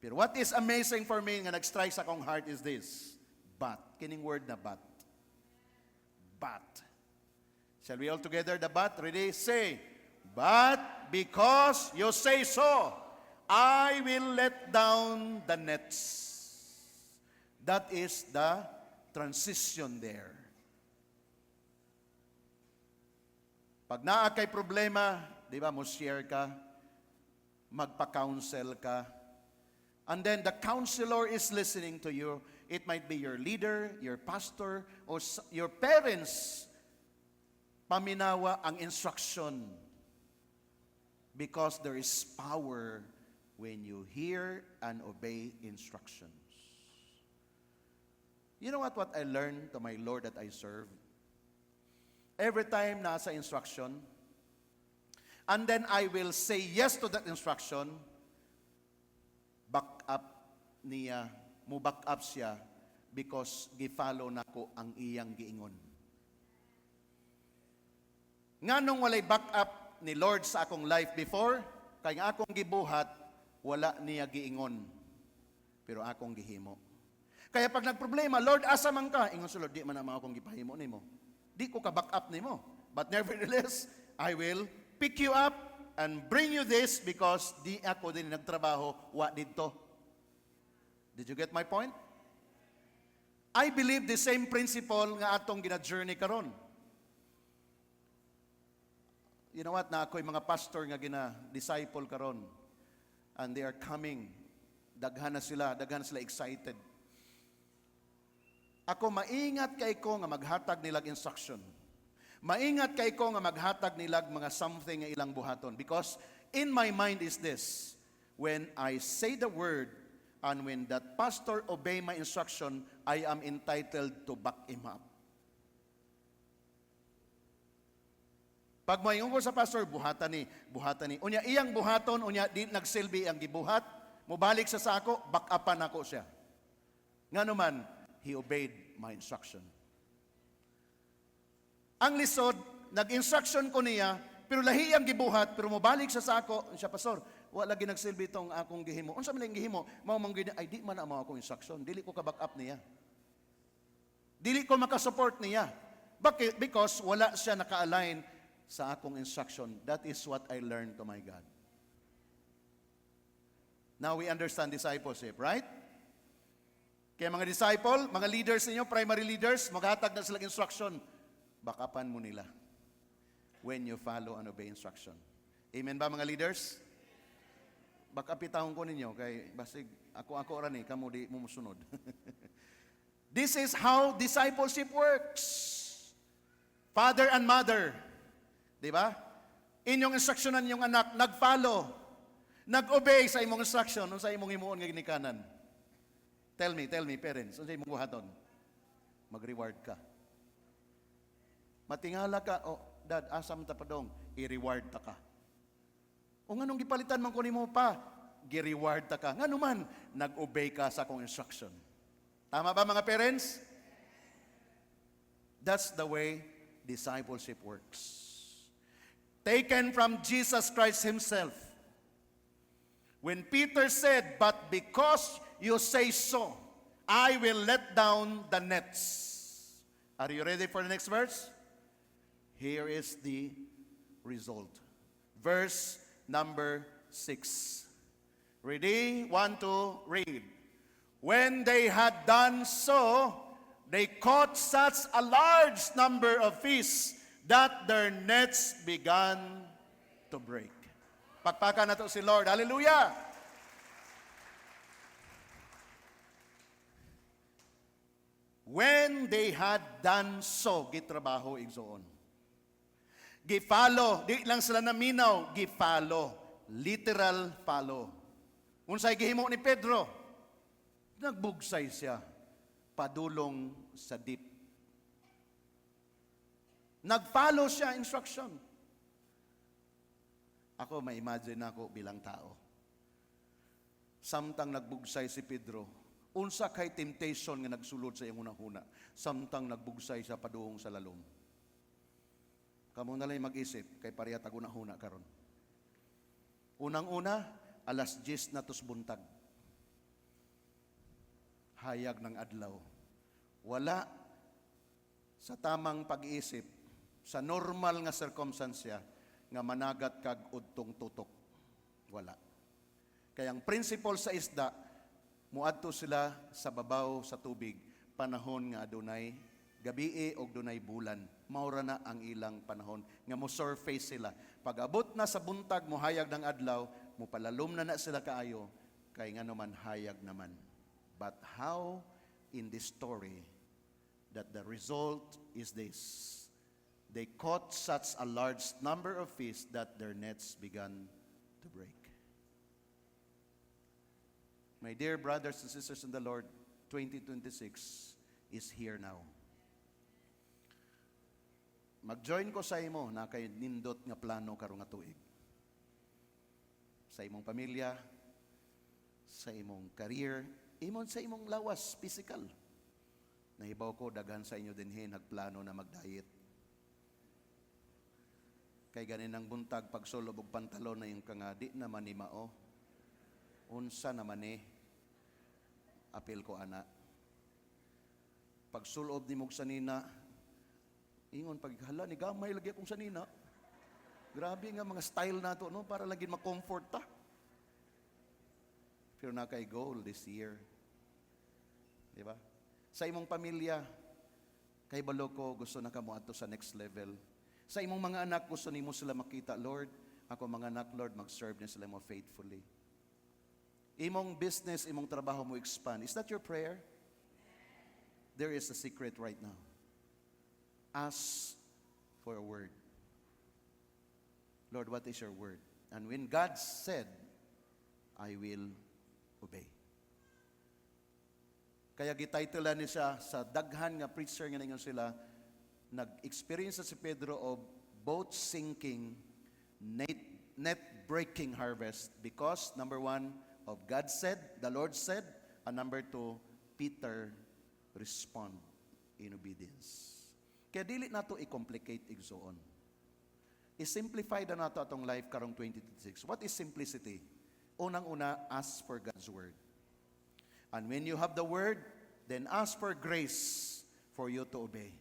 Pero what is amazing for me nga nag-strike sa akong heart is this. But, kining word na but. But. Shall we all together the but? Ready? Say, but because you say so, I will let down the nets. That is the transition there. Pag naa kay problema, di ba, mo share ka, magpa-counsel ka, and then the counselor is listening to you. It might be your leader, your pastor, or your parents. Paminawa ang instruction. Because there is power when you hear and obey instructions. You know what I learned to my Lord that I serve? Every time nasa instruction, and then I will say yes to that instruction, back up niya, mo back up siya, because gi-follow nako ang iyang giingon. Nga nung walay back up ni Lord sa akong life before, kay nga akong gibuhat, wala niya giingon. Pero akong gihimo. Kaya pag nagproblema, Lord, asa man ka? Ingon sa Lord, di man naman akong gipahimo nimo. Di ko ka back up nimo. But nevertheless, I will pick you up and bring you this because di ako din nagtrabaho, wa dito. Did you get my point? I believe the same principle nga atong gina-journey karon. You know what, na ako'y mga pastor nga gina-disciple karon. And they are coming. Daghan na sila excited. Ako maingat kay ko nga maghatag nilag instruction. Maingat kay ko nga maghatag nilag mga something nga ilang buhaton. Because in my mind is this, when I say the word, and when that pastor obey my instruction, I am entitled to back him up. Pag mayon ko sa pastor, buhatan ni. Unya iyang buhaton, unya di nagsilbi ang gibuhat, mubalik sa sako, back upan ako siya. Nga naman, he obeyed my instruction. Ang lisod, nag-instruction ko niya, pero lahi ang gibuhat, pero mubalik sa sako, siya pastor, wala lagi nagsilbi tong akong gihimo. Unsa man lang gihimo? Mao man gid ay di man na akong instruction. Dili ko ka back up niya. Dili ko maka-support niya. Bakit? Because wala siya naka-align sa akong instruction. That is what I learned to my God. Now we understand discipleship, right? Kaya mga disciple, mga leaders ninyo, primary leaders, maghatag na silang instruction. Bakapan mo nila when you follow and obey instruction. Amen ba mga leaders? Baka pitahon ko ninyo, kay basig ako ra ni, kamo di mo musunod. This is how discipleship works. Father and mother, di ba? Inyong instructionan yung anak, nag-follow, nag-obey sa imong instruction, sa imong himuon nga ginikanan. Tell me, parents, sa imong buhaton, mag-reward ka. Matingala ka, oh, dad, asam ta padong, i-reward ta ka. O nga nung gipalitan man ko nimo pa, gi-reward ta ka. Nga naman, nag-obey ka sa akong instruction. Tama ba mga parents? That's the way discipleship works. Taken from Jesus Christ Himself. When Peter said, but because you say so, I will let down the nets. Are you ready for the next verse? Here is the result. Verse number 6. Ready? 1, 2, read. When they had done so, they caught such a large number of fish that their nets began to break. Pakpakan na to si Lord. Hallelujah! When they had done so, gitrabaho igsoon. Gifalo, di lang sila naminaw, gifalo. Literal follow. Unsay gihimo ni Pedro? Nagbugsay siya padulong sa deep. Nag-follow siya instruction. Ako, ma-imagine ako bilang tao. Samtang nagbugsay si Pedro, unsa kay temptation nga nagsulod sa iyong unahuna, samtang nagbugsay siya padung sa lalom. Kamo na lang mag-isip, kay pareha tag unahuna karon. Unang-una, alas 10 na tos buntag. Hayag ng adlaw. Wala sa tamang pag-iisip, sa normal nga circumstansya, nga managat kag udtong tutok. Wala. Kaya ang principle sa isda, muadto sila sa babaw sa tubig, panahon nga adunay gabii o dunay bulan. Maura na ang ilang panahon nga mo surface sila. Pag abot na sa buntag, mo hayag ng adlaw, mo palalom na sila kaayo, kay nga naman hayag naman. But how in this story that the result is this? They caught such a large number of fish that their nets began to break. My dear brothers and sisters in the Lord, 2026 is here now. Mag-join ko sa imo na kay nindot nga plano karong nga tuig. Sa imong pamilya, sa imong career, sa imong lawas, physical. Nahibaw ko, daghan sa inyo dinhi nagplano na mag-diet. Kay ganin ang buntag, pagsulob og pantalon na yung kangadi naman ni mao. Unsa naman apil ko ana. Pagsulob ni mog sanina, ingon paghala ni gamay lagi akong sanina. Grabe nga mga style nato no para lagi ma-comfort ta. Pero na kay goal this year. Di ba? Sa imong pamilya, kay balo ko gusto na kamo adto sa next level. Sa imong mga anak gusto nimo sila makita, Lord, ako mga anak, Lord, mag-serve na sila mo faithfully. Imong business, imong trabaho mo expand. Is that your prayer? There is a secret right now. Ask for a word. Lord, what is your word? And when God said, I will obey. Kaya gititlean ni siya sa daghan nga preacher nga ningon sila, nag-experience si Pedro of boat sinking, net breaking harvest because number one, of God said, the Lord said, and number two, Peter respond in obedience. Kaya dili nato i-complicate igsoon. I-simplify na nato atong life karong 2026. What is simplicity? Unang-una, ask for God's word. And when you have the word, then ask for grace for you to obey.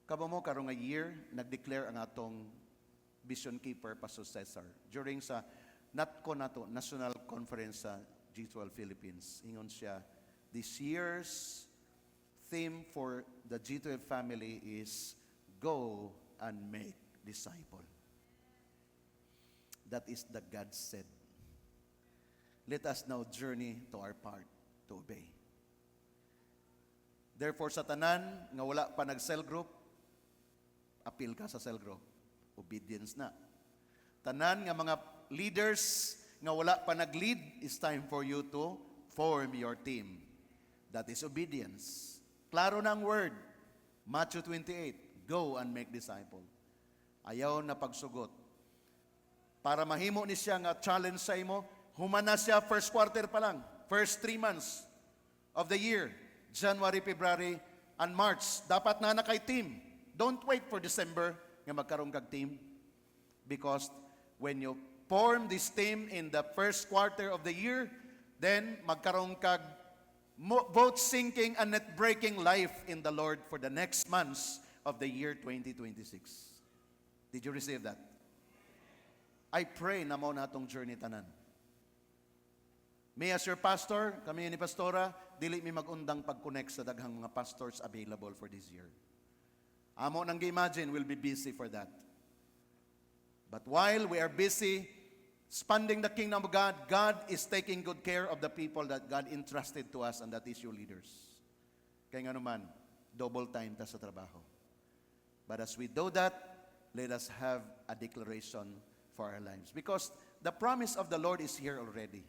Kamo mo karong a year, nag-declare ang atong Vision Key Purpose Successor. During sa NATCO nato, National Conference sa G12 Philippines. Ingon siya, this year's theme for the G12 family is go and make disciple. That is the God said. Let us now journey to our part to obey. Therefore, sa tanan nga wala pa nag-cell group, appeal ka sa cell group. Obedience na. Tanan nga mga leaders nga wala pa nag-lead, it's time for you to form your team. That is obedience. Klaro na ang word. Matthew 28, go and make disciple. Ayaw na pagsugot. Para mahimo ni siya nga challenge sa imo, humana siya first quarter pa lang. First 3 months of the year. January, February, and March. Dapat na kay team. Don't wait for December nga magkaroon kag team. Because when you form this team in the first quarter of the year, then magkaroon kag both sinking and net breaking life in the Lord for the next months of the year 2026. Did you receive that? I pray na mo natong journey tanan. Me as your pastor, kami ni Pastora, dili mi magundang pag-connect sa daghang mga pastors available for this year. Amo nang gi-imagine, we'll be busy for that. But while we are busy expanding the kingdom of God, God is taking good care of the people that God entrusted to us, and that is your leaders. Kaya nga naman, double time ta sa trabaho. But as we do that, let us have a declaration for our lives. Because the promise of the Lord is here already.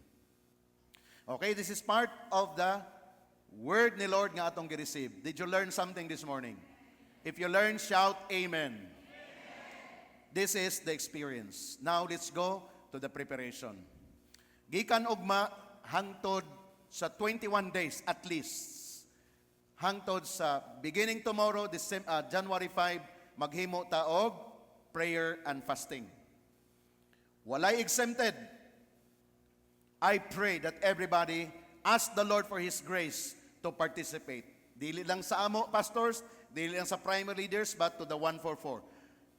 Okay, this is part of the word ni Lord nga atong gi-receive. Did you learn something this morning? If you learn, shout amen. This is the experience. Now let's go to the preparation. Gikan ugma hangtod sa 21 days at least. Hangtod sa beginning tomorrow, January 5, maghimo ta og prayer and fasting. Walay exempted. I pray that everybody ask the Lord for His grace to participate. Dili lang sa amo, pastors, dili lang sa primary leaders, but to the 144.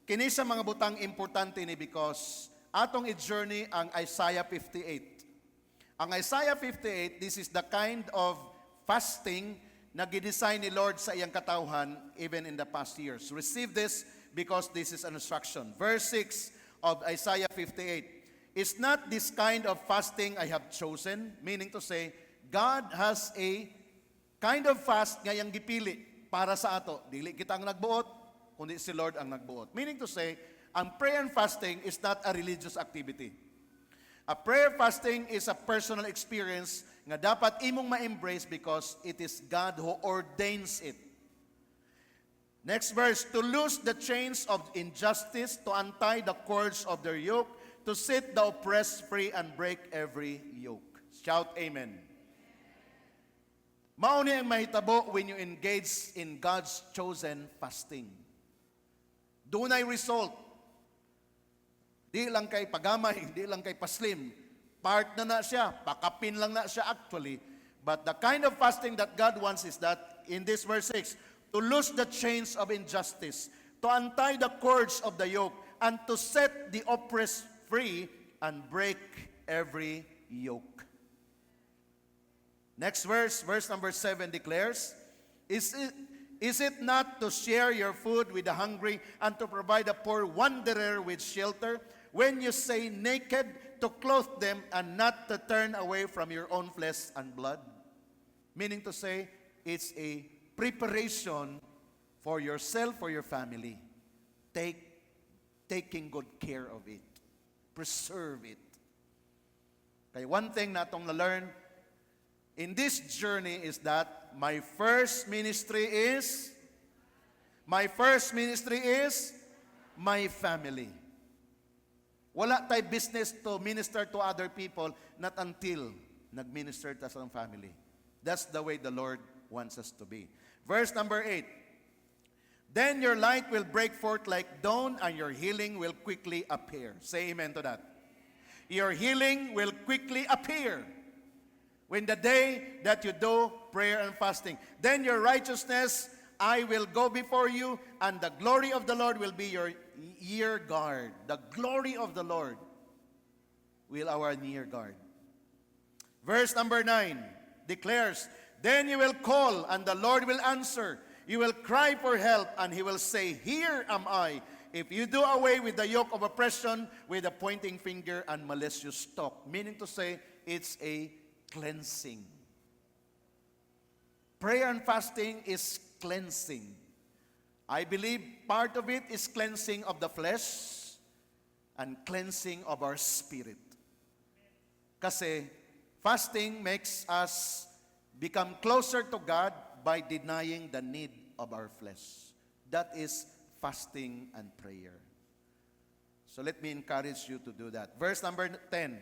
Kini sa mga butang importante ni because atong i-journey ang Isaiah 58. Ang Isaiah 58, this is the kind of fasting na gidesign ni Lord sa iyang katawhan even in the past years. Receive this because this is an instruction. Verse 6 of Isaiah 58. Is not this kind of fasting I have chosen? Meaning to say, God has a kind of fast nga yang gipili para sa ato. Dili kita ang nagbuot, kundi si Lord ang nagbuot. Meaning to say, ang prayer and fasting is not a religious activity. A prayer fasting is a personal experience nga dapat imong ma-embrace because it is God who ordains it. Next verse, to loose the chains of injustice, to untie the cords of their yoke, to set the oppressed free and break every yoke. Shout amen. Mao ni ang mahitabo when you engage in God's chosen fasting. Dunay result. Di lang kay pagamay, di lang kay paslim. Part na siya, pakapin lang na siya actually. But the kind of fasting that God wants is that, in this verse 6, to loose the chains of injustice, to untie the cords of the yoke, and to set the oppressed free and break every yoke. Next verse, verse number 7 declares, Is it not to share your food with the hungry and to provide a poor wanderer with shelter? When you say naked, to clothe them and not to turn away from your own flesh and blood? Meaning to say, it's a preparation for yourself, for your family. Taking good care of it. Preserve it. Okay, one thing na atong na-learn in this journey is that my first ministry is my family. Wala tay business to minister to other people not until nag-minister ta sa family. That's the way the Lord wants us to be. Verse number 8. Then your light will break forth like dawn, and your healing will quickly appear. Say amen to that. Your healing will quickly appear when the day that you do prayer and fasting. Then your righteousness, I will go before you, and the glory of the Lord will be your rear guard. The glory of the Lord will our rear guard. Verse number 9 declares, Then you will call, and the Lord will answer. You will cry for help, and He will say, Here am I. If you do away with the yoke of oppression, with a pointing finger and malicious talk. Meaning to say, it's a cleansing. Prayer and fasting is cleansing. I believe part of it is cleansing of the flesh and cleansing of our spirit. Kasi fasting makes us become closer to God by denying the need of our flesh. That is fasting and prayer. So let me encourage you to do that. Verse number 10.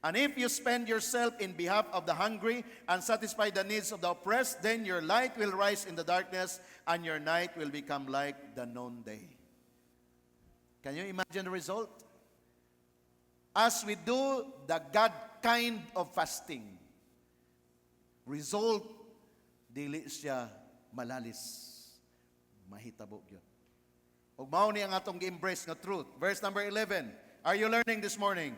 And if you spend yourself in behalf of the hungry and satisfy the needs of the oppressed, then your light will rise in the darkness and your night will become like the noonday. Can you imagine the result? As we do the God kind of fasting, result, dili siya malalis. Mahitabo yun. Ug mao ni ang atong gi-embrace nga truth. Verse number 11. Are you learning this morning?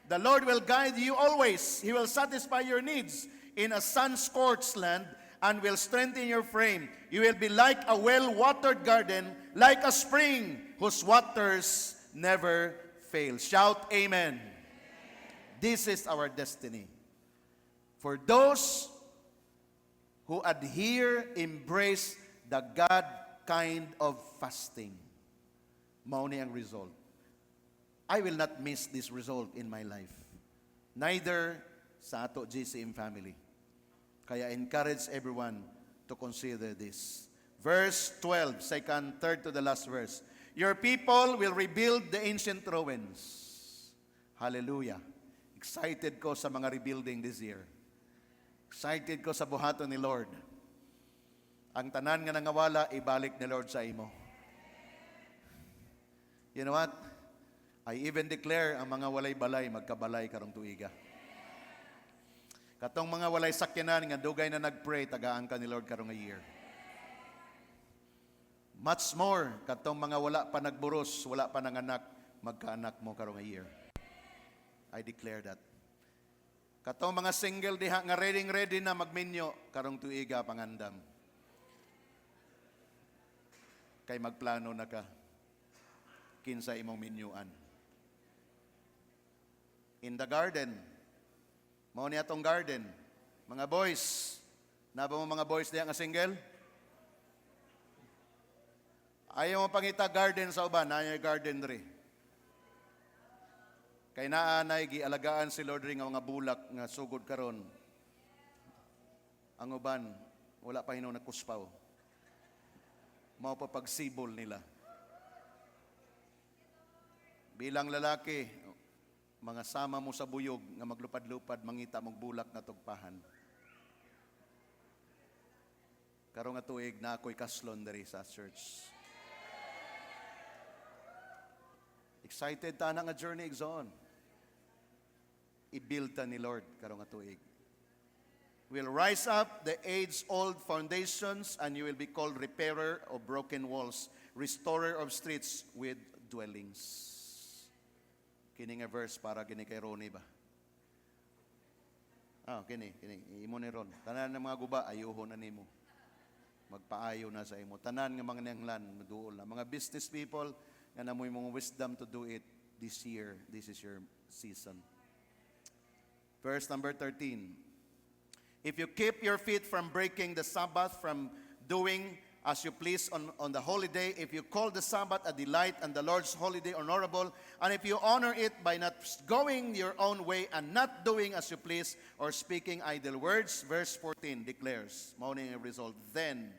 The Lord will guide you always. He will satisfy your needs in a sun-scorched land and will strengthen your frame. You will be like a well-watered garden, like a spring whose waters never fail. Shout amen. This is our destiny. For those who adhere, embrace the God kind of fasting. Mao ni ang result. I will not miss this result in my life. Neither sa ato GCM family. Kaya encourage everyone to consider this. Verse 12, third to the last verse. Your people will rebuild the ancient ruins. Hallelujah. Excited ko sa mga rebuilding this year. Excited ko sa buhaton ni Lord. Ang tanan nga nangawala, ibalik ni Lord sa imo. You know what? I even declare ang mga walay balay, magkabalay karong tuiga. Katong mga walay sakyanan nga dugay na nagpray, tagaan ka ni Lord karong a year. Much more, katong mga wala pa nagburos, wala pa nanganak, magkaanak mo karong a year. I declare that. Katong mga single diha nga ready na magminyo, karong tuiga pangandam. Kay magplano na ka. Kinsa imong minyuan. In the garden, mao ni atong garden. Mga boys, naba mo mga boys diha nga single? Ayaw mo pangita garden sa uban, naay garden diri. Kay naanay gialagaan si Lord ring nga mga bulak nga sugod karon. Ang uban wala pa hinaw nagkuspaw. Mao pa pagsibol nila. Bilang lalaki, mga sama mo sa buyog nga maglupad-lupad, mangita mong bulak na tugpahan. Karong nga tuig na ako'y kaslon diri sa church. Excited ta na nga journey exon. I-build ta ni Lord karong nga tuig. Will rise up the age-old foundations and you will be called repairer of broken walls, restorer of streets with dwellings. Kini nga verse para gini kay Ronnie ba? Kini. Imo ni Ron. Tanan ng mga guba, ayuhon na nimo. Magpaayo na sa imo. Tanan nga mga nanglan, maduol na. Mga business people, nga namoy mong wisdom to do it this year. This is your season. Verse number 13. If you keep your feet from breaking the Sabbath, from doing as you please on the holy day, if you call the Sabbath a delight and the Lord's holiday honorable, and if you honor it by not going your own way and not doing as you please or speaking idle words, verse 14 declares, mourning a result, then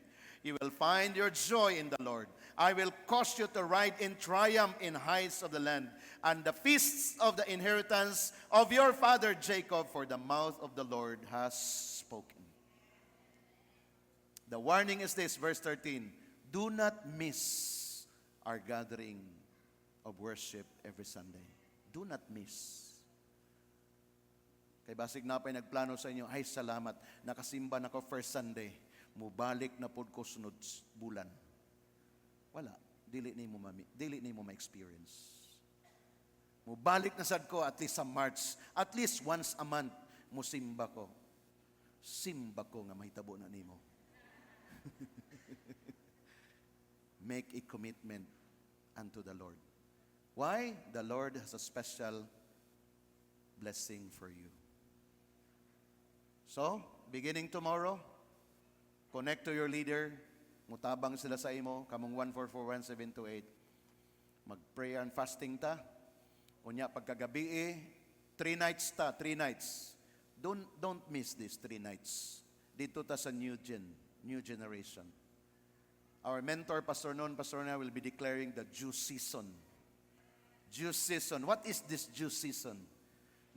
you will find your joy in the Lord. I will cause you to ride in triumph in heights of the land, and the feasts of the inheritance of your father Jacob, for the mouth of the Lord has spoken. The warning is this, verse 13. Do not miss our gathering of worship every Sunday. Do not miss. Kay basig na pa'y nagplano sa inyo, ay salamat, nakasimba na ko first Sunday, mubalik na pod ko sunod bulan. Wala, dili ni mo ma-experience. Mubalik na sad ko at least sa March, at least once a month, musimba ko. Simba ko nga mahitabo na nimo. Make a commitment unto the Lord. Why? The Lord has a special blessing for you. So, beginning tomorrow, connect to your leader. Mutabang sila sa imo. Kamong 144-1728. Mag-prayer and fasting ta. Unya pagkagabi 3 nights ta. 3 nights. Don't miss these 3 nights. Dito ta sa new generation. Our mentor, Pastor Non, Pastor Na, will be declaring the Jew season. Jew season. What is this Jew season?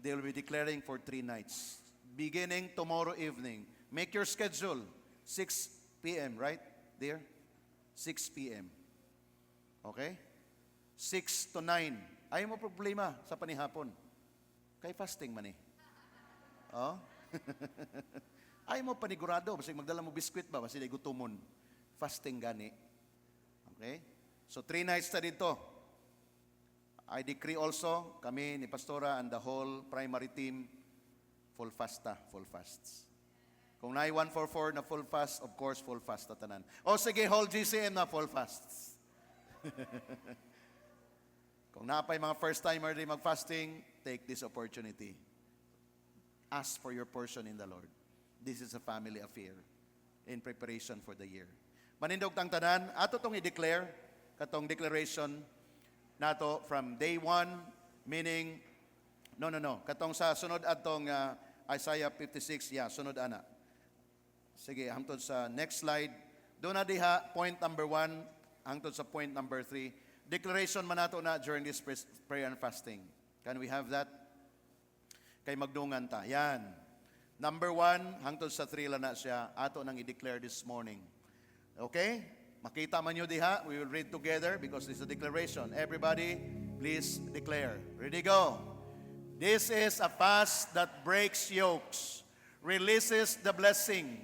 They will be declaring for 3 nights. Beginning tomorrow evening. Make your schedule. 6 p.m., right? There? 6 p.m. Okay? 6 to 9. Ayaw mo problema sa panihapon. Kay fasting man eh. Oh? Ayaw mo panigurado. Basta magdala mo biskwit ba? Basta gutumon. Fasting gani. Okay? So 3 nights na dito. I decree also, kami ni Pastora and the whole primary team, full fasts. Kung nai 144 na full fast, of course, full fast na tanan. O sige, whole GCM na full fasts. Kung napay mga first-timer din mag-fasting, take this opportunity. Ask for your portion in the Lord. This is a family affair in preparation for the year. Manindog tang tanan, ato tong i-declare, katong declaration nato from day 1, meaning, katong sa sunod atong Isaiah 56, sunod ana. Sige, hangtod sa next slide. Doon na diha, point number 1, hangtod sa point number 3. Declaration man nato na during this prayer and fasting. Can we have that? Kay magdungan ta. Yan. Number 1, hangtod sa 3 lang na siya, ato nang i-declare this morning. Okay? Makita man nyo diha, we will read together because this is a declaration. Everybody, please declare. Ready, go. This is a fast that breaks yokes, releases the blessing,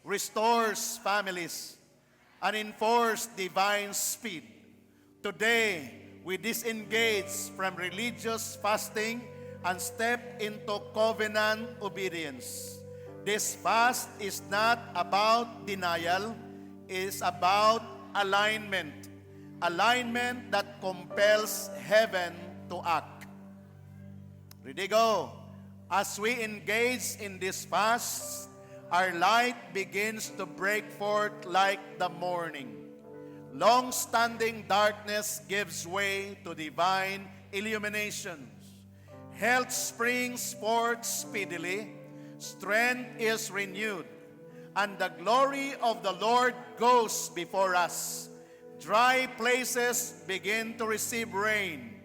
restores families, and enforces divine speed. Today, we disengage from religious fasting and step into covenant obedience. This fast is not about denial, it is about alignment. Alignment that compels heaven to act. Ready, go. As we engage in this fast, our light begins to break forth like the morning. Long-standing darkness gives way to divine illumination. Health springs forth speedily, strength is renewed, and the glory of the Lord goes before us. Dry places begin to receive rain,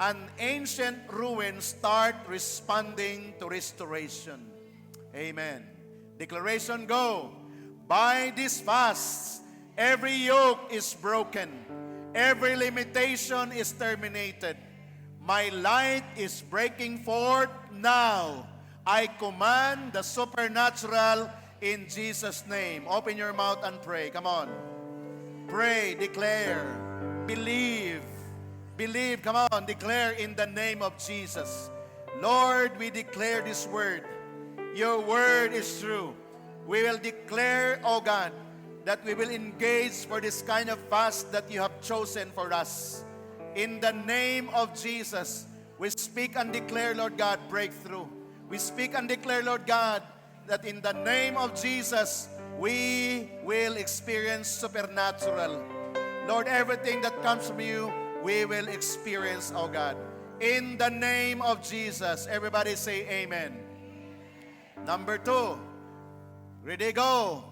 and ancient ruins start responding to restoration. Amen. Declaration, go. By this fast, every yoke is broken, every limitation is terminated. My light is breaking forth now. I command the supernatural in Jesus' name. Open your mouth and pray. Come on. Pray, declare, believe. Believe, come on, declare in the name of Jesus. Lord, we declare this word. Your word is true. We will declare, oh God, that we will engage for this kind of fast that you have chosen for us. In the name of Jesus, we speak and declare, Lord God, breakthrough. We speak and declare, Lord God, that in the name of Jesus, we will experience supernatural. Lord, everything that comes from you, we will experience, oh God. In the name of Jesus, everybody say amen. Number 2, ready, go.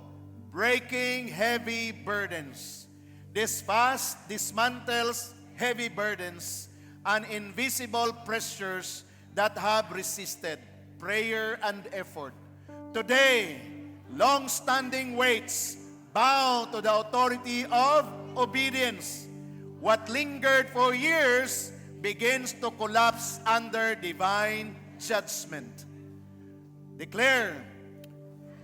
Breaking heavy burdens. This fast dismantles heavy burdens and invisible pressures that have resisted prayer and effort. Today, long-standing weights bow to the authority of obedience. What lingered for years begins to collapse under divine judgment. Declare,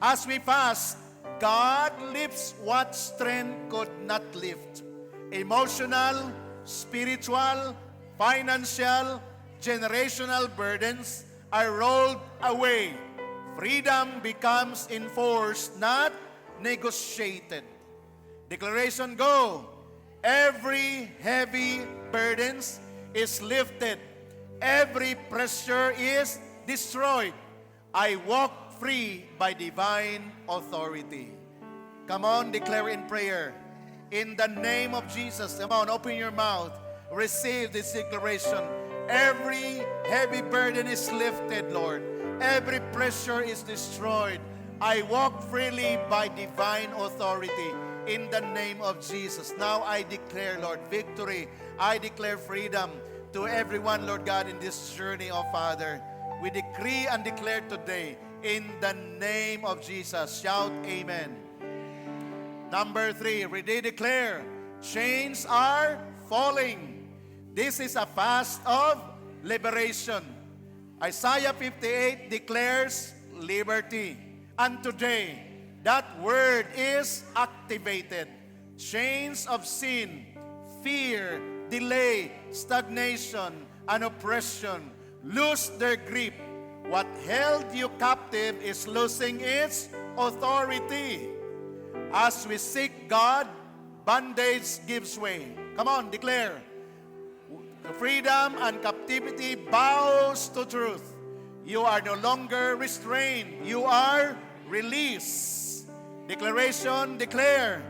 as we fast, God lifts what strength could not lift. Emotional, spiritual, financial, generational burdens are rolled away. Freedom becomes enforced, not negotiated. Declaration, go. Every heavy burdens is lifted. Every pressure is destroyed. I walk free by divine authority. Come on, declare in prayer. In the name of Jesus, come on, open your mouth. Receive this declaration. Every heavy burden is lifted, Lord. Every pressure is destroyed. I walk freely by divine authority in the name of Jesus. Now I declare, Lord, victory. I declare freedom to everyone, Lord God, in this journey, oh Father. We decree and declare today in the name of Jesus. Shout amen. Number 3, ready, declare, chains are falling. This is a fast of liberation. Isaiah 58 declares liberty. And today, that word is activated. Chains of sin, fear, delay, stagnation, and oppression lose their grip. What held you captive is losing its authority. As we seek God, bondage gives way. Come on, declare. The freedom and captivity bows to truth. You are no longer restrained. You are released. Declaration, declare.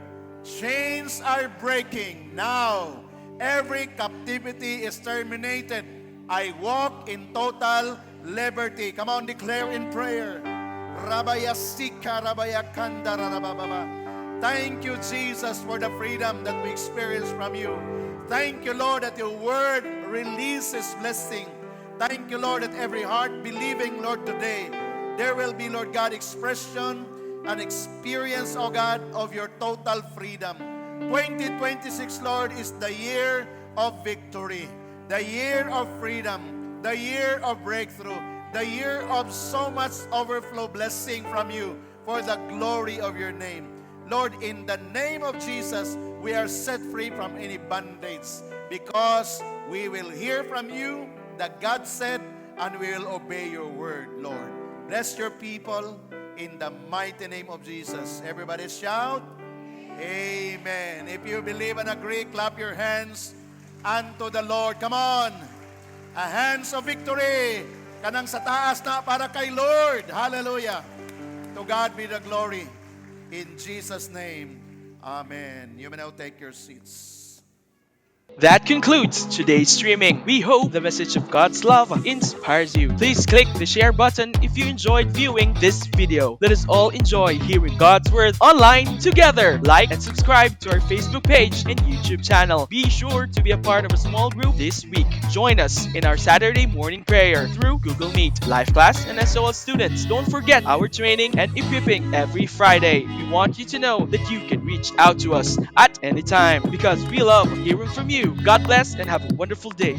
Chains are breaking. Now, every captivity is terminated. I walk in total liberty. Come on, declare in prayer. Rabaya Sika, Rabaya Kanda, Rabababa. Thank you, Jesus, for the freedom that we experience from you. Thank you, Lord, that your word releases blessing. Thank you, Lord, that every heart believing, Lord, today, there will be, Lord God, expression and experience, oh God, of your total freedom. 2026, Lord, is the year of victory, the year of freedom, the year of breakthrough, the year of so much overflow blessing from you for the glory of your name. Lord, in the name of Jesus, we are set free from any bondage because we will hear from you that God said, and we will obey your word, Lord. Bless your people in the mighty name of Jesus. Everybody shout, Amen. If you believe and agree, clap your hands unto the Lord. Come on. A hands of victory. Kanang sa taas na para kay Lord. Hallelujah. To God be the glory. In Jesus' name, amen. You may now take your seats. That concludes today's streaming. We hope the message of God's love inspires you. Please click the share button if you enjoyed viewing this video. Let us all enjoy hearing God's word online together. Like and subscribe to our Facebook page and YouTube channel. Be sure to be a part of a small group this week. Join us in our Saturday morning prayer through Google Meet, live class, and SOL students. Don't forget our training and equipping every Friday. We want you to know that you can reach out to us at any time because we love hearing from you. God bless and have a wonderful day.